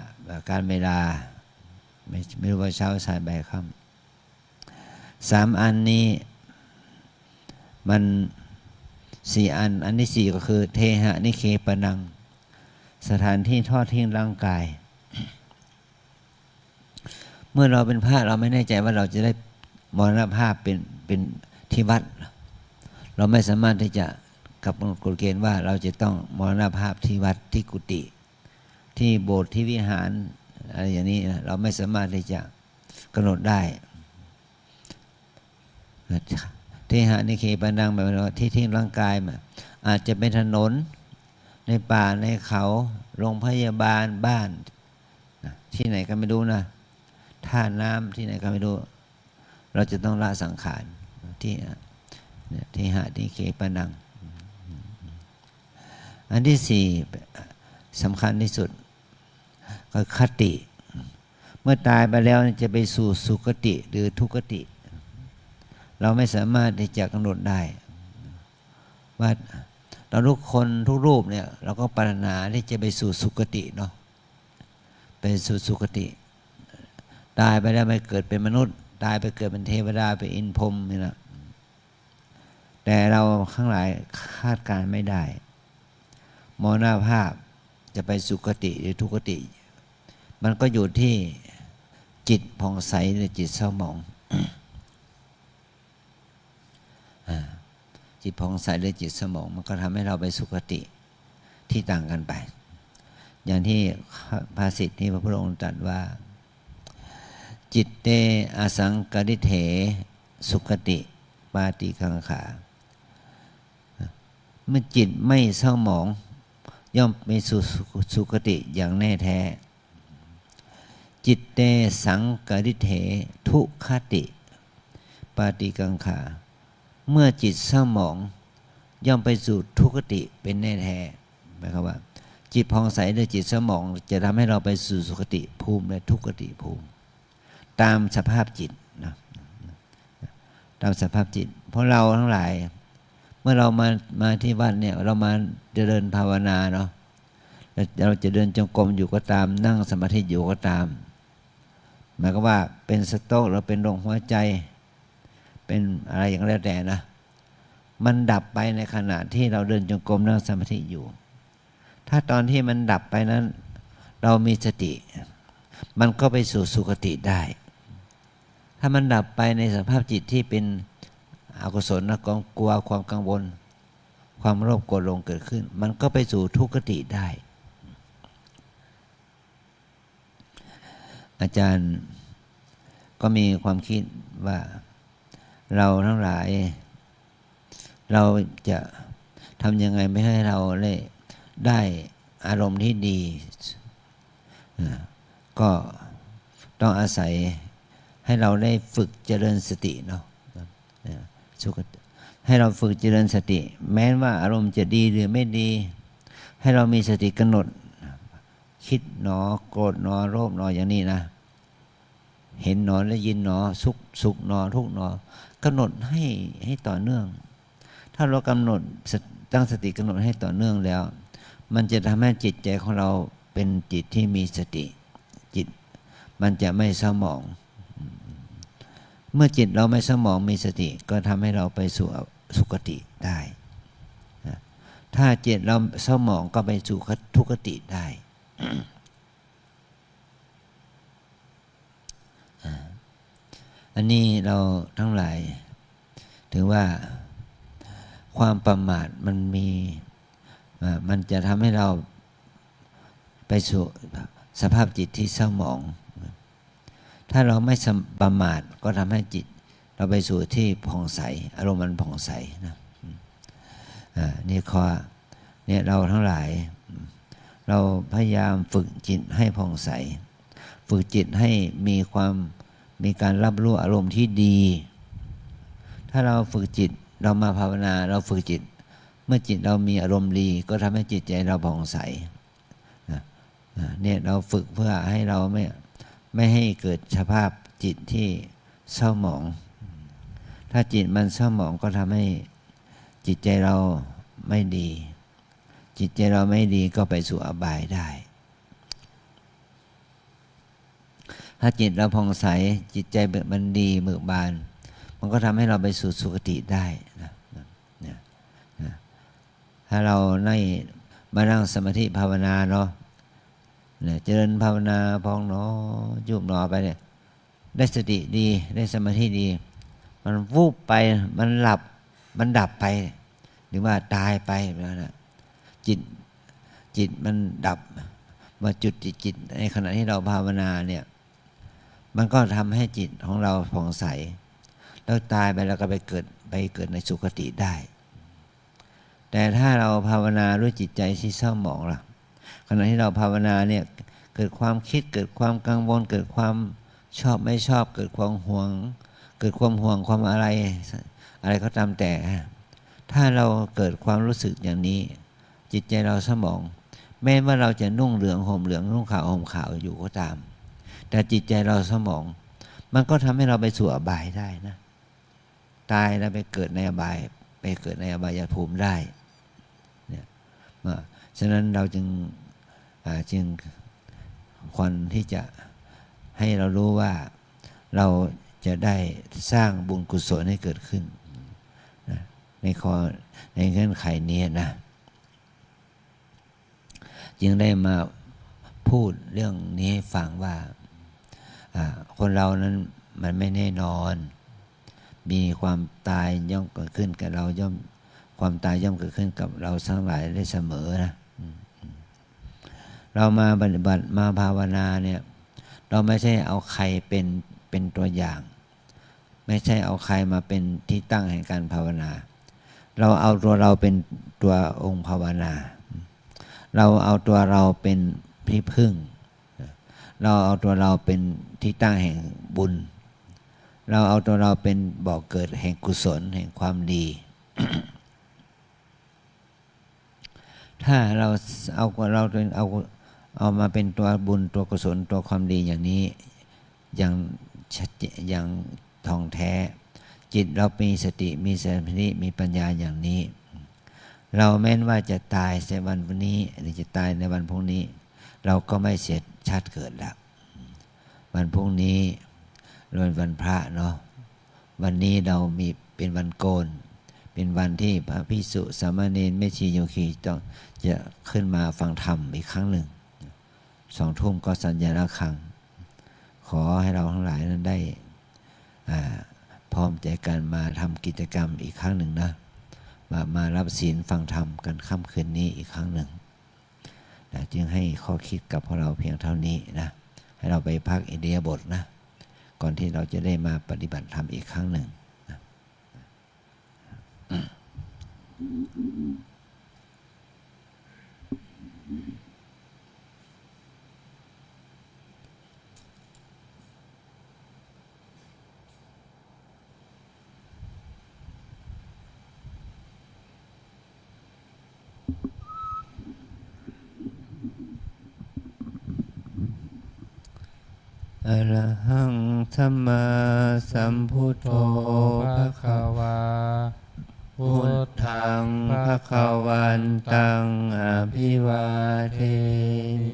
การเวลาไม่รู้ว่าเช้าสายบ่ายค่ำ3 อันนี้มัน4 อันที่ 4ก็คือเทหะนิเคปนังสถานที่ทอดทิ้งร่างกายเมื่อเราเป็นพระเราไม่แน่ใจว่าเราจะได้มรณภาพเป็นที่วัดเราไม่สามารถที่จะกับกฎเกณฑ์ว่าเราจะต้องมรณภาพที่วัดที่กุฏิที่โบสถ์ที่วิหารอะไรอย่างนี้เราไม่สามารถที่จะกำหนดได้เทหะนิเคปนังแบบว่าที่ทิ้งร่างกายมาอาจจะเป็นถนนในป่าในเขาโรงพยาบาลบ้านที่ไหนก็ไม่รู้นะท่าน้ำที่ไหนก็ไม่รู้เราจะต้องละสังขารที่หะนิเคปนังอันที่ 4สำคัญที่สุดก็คติเมื่อตายไปแล้วจะไปสู่สุคติหรือทุกขติเราไม่สามารถที่จะกำหนดได้ว่าเราทุกคนทุกรูปเนี่ยเราก็ปรารถนาที่จะไปสู่สุคติเนาะไปสู่สุคติตายไปแล้วไม่เกิดเป็นมนุษย์ตายไปเกิดเป็นเทวดาเป็นอินพรหมนี่นะแต่เราข้างหลายคาดการไม่ได้มรณภาพจะไปสุคติหรือทุกขติมันก็อยู่ที่จิตผ่องใสหรือจิตเศร้าหมองจิตผ่องใสหรือจิตเศร้าหมองมันก็ทำให้เราไปสุคติที่ต่างกันไปอย่างที่ภาษิตที่พระพุทธองค์ตรัสว่าจิตเตอสังกฤิเถสุคติปาติกังขา เมื่อจิตไม่เศร้าหมองย่อมไปสู่สุคติอย่างแน่แท้จิตเตสังกริเถทุคติปาติกังขาเมื่อจิตเศร้าหมองย่อมไปสู่ทุคติเป็นแน่แท้หมายความว่าจิตผ่องใสหรือจิตเศร้าหมองจะทำให้เราไปสู่สุคติภูมิและทุคติภูมิตามสภาพจิตนะตามสภาพจิตเพราะเราทั้งหลายเมื่อเรามาที่วัดเนี่ยเรามาเจริญภาวนาเนาะเราจะเดินจงกรมอยู่ก็ตามนั่งสมาธิอยู่ก็ตามหมายก็ว่าเป็นสโตรกเราเป็นโรคหัวใจเป็นอะไรอย่างแล้วแต่นะมันดับไปในขณะที่เราเดินจงกรมนั่งสมาธิอยู่ถ้าตอนที่มันดับไปนั้นเรามีสติมันก็ไปสู่สุคติได้ถ้ามันดับไปในสภาพจิตที่เป็นอกุศลนะความกลัวความกังวลความโลภโกรธหลงเกิดขึ้นมันก็ไปสู่ทุกขติได้อาจารย์ก็มีความคิดว่าเราทั้งหลายเราจะทำยังไงไม่ให้เราได้อารมณ์ที่ดีก็ต้องอาศัยให้เราได้ฝึกเจริญสติเนาะให้เราฝึกเจริญสติแม้ว่าอารมณ์จะดีหรือไม่ดีให้เรามีสติกำหนดคิดหนอโกรธหนอโลภหนออย่างนี้นะเห็นหนอได้ยินหนอสุขหนอทุกข์หนอกำหนดให้ต่อเนื่องถ้าเรากำหนดตั้งสติกำหนดให้ต่อเนื่องแล้วมันจะทำให้จิตใจของเราเป็นจิตที่มีสติจิตมันจะไม่เศร้าหมองเมื่อจิตเราไม่เศร้าหมองมีสติก็ทำให้เราไปสู่สุคติได้ถ้าจิตเราเศร้าหมองก็ไปสู่ทุกขติได้อันนี้เราทั้งหลายถือว่าความประมาทมันจะทำให้เราไปสู่สภาพจิตที่เศร้าหมองถ้าเราไม่ประมาทก็ทำให้จิตเราไปสู่ที่ผ่องใสอารมณ์มันผ่องใสนะนี่ข้อเนี่ยเราทั้งหลายเราพยายามฝึกจิตให้ผ่องใสฝึกจิตให้มีการรับรู้อารมณ์ที่ดีถ้าเราฝึกจิตเรามาภาวนาเราฝึกจิตเมื่อจิตเรามีอารมณ์ดีก็ทำให้จิตใจเราผ่องใสเนี่ยเราฝึกเพื่อให้เราไม่ให้เกิดสภาพจิตที่เศร้าหมองถ้าจิตมันเศร้าหมองก็ทำให้จิตใจเราไม่ดีจิตใจเราไม่ดีก็ไปสู่อบายได้ถ้าจิตเราผ่องใสจิตใจมันดีเบิกบานมันก็ทำให้เราไปสู่สุคติได้นะถ้าเรามานั่งสมาธิภาวนาเนาะเจริญภาวนาพองหนอยุบหนอไปเนี่ยได้สติดีได้สมาธิดีมันวูบไปมันหลับมันดับไปหรือว่าตายไปแล้วนะจิตมันดับมาจุดจิตในขณะที่เราภาวนาเนี่ยมันก็ทำให้จิตของเราผ่องใสแล้วตายไปแล้วก็ไปเกิดในสุคติได้แต่ถ้าเราภาวนาด้วยจิตใจที่เศร้าหมองล่ะขณะที่เราภาวนาเนี่ยเกิดความคิดเกิดความกังวลเกิดความชอบไม่ชอบเกิดความห่วงความอะไรก็ตามแต่ถ้าเราเกิดความรู้สึกอย่างนี้จิตใจเราเศร้าหมองแม้ว่าเราจะนุ่งเหลืองห่มเหลืองนุ่งขาวห่มขาวอยู่ก็ตามแต่จิตใจเราเศร้าหมองมันก็ทำให้เราไปสู่อบายได้นะตายแล้วไปเกิดในอบายไปเกิดในอบายภูมิได้เนี่ยฉะนั้นเราจึงควรที่จะให้เรารู้ว่าเราจะได้สร้างบุญกุศลให้เกิดขึ้นในเงื่อนไขนี้นะจึงได้มาพูดเรื่องนี้ให้ฟังว่าคนเรานั้นมันไม่แน่นอนมีความตายย่อมเกิดขึ้นกับเราความตายย่อมเกิดขึ้นกับเราทั้งหลายได้เสมอนะเรามาปฏิบัติมาภาวนาเนี่ยเราไม่ใช่เอาใครเป็นตัวอย่างไม่ใช่เอาใครมาเป็นที่ตั้งแห่งการภาวนา เราเอาตัวเราเป็นตัวองค์ภาวนาเราเอาตัวเราเป็นที่พึ่งเราเอาตัวเราเป็นที่ตั้งแห่งบุญเราเอาตัวเราเป็นบ่อกเกิดแห่งกุศลแห่งความดี ถ้าเราเราเอามาเป็นตัวบุญตัวกุศลตัวความดีอย่างนี้อย่างชัดเจนอย่างท่องแท้จิตเรามีสติมีสมาธิมีปัญญาอย่างนี้ เราแม้นว่าจะตายในวันนี้หรือจะตายในวันพรุ่งนี้เราก็ไม่เสียชาติเกิดแล้ววันพรุ่งนี้วันพระเนาะวันนี้เรามีเป็นวันโกนเป็นวันที่พระภิกษุสามเณรแม่ชีโยคีต้องจะขึ้นมาฟังธรรมอีกครั้งหนึ่ง2 ทุ่มก็สัญญาณะฆังขอให้เราทั้งหลายนั้นได้พร้อมใจกันมาทำกิจกรรมอีกครั้งหนึ่งนะมารับศีลฟังธรรมกันค่ำคืนนี้อีกครั้งหนึ่งนะจึงให้ข้อคิดกับพวกเราเพียงเท่านี้นะให้เราไปพักอิเดียบทนะก่อนที่เราจะได้มาปฏิบัติธรรมอีกครั้งหนึ่งนะอะระหังสัมมาสัมพุทโธภะคะวาพุทธังภะคะวันตังอภิวาเทมิ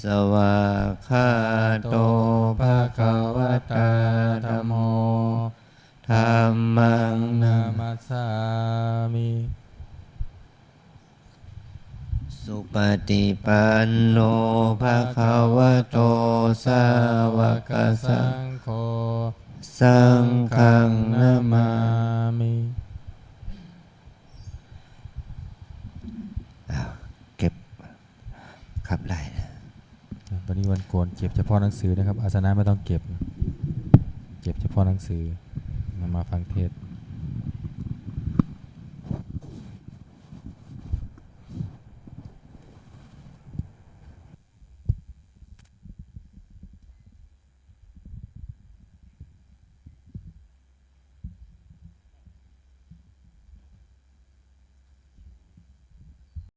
สวากขาโตภะคะวะตาธัมโมธัมมังนา นามัสสามิ สุปฏิปันโนภะคะวะโตสาวกสังโฆสังฆังนามามิเก็บขับไล่นะ วันนี้วันโกนเก็บเฉพาะหนังสือนะครับอาสนะไม่ต้องเก็บเฉพาะหนังสือมาฟังเทศน์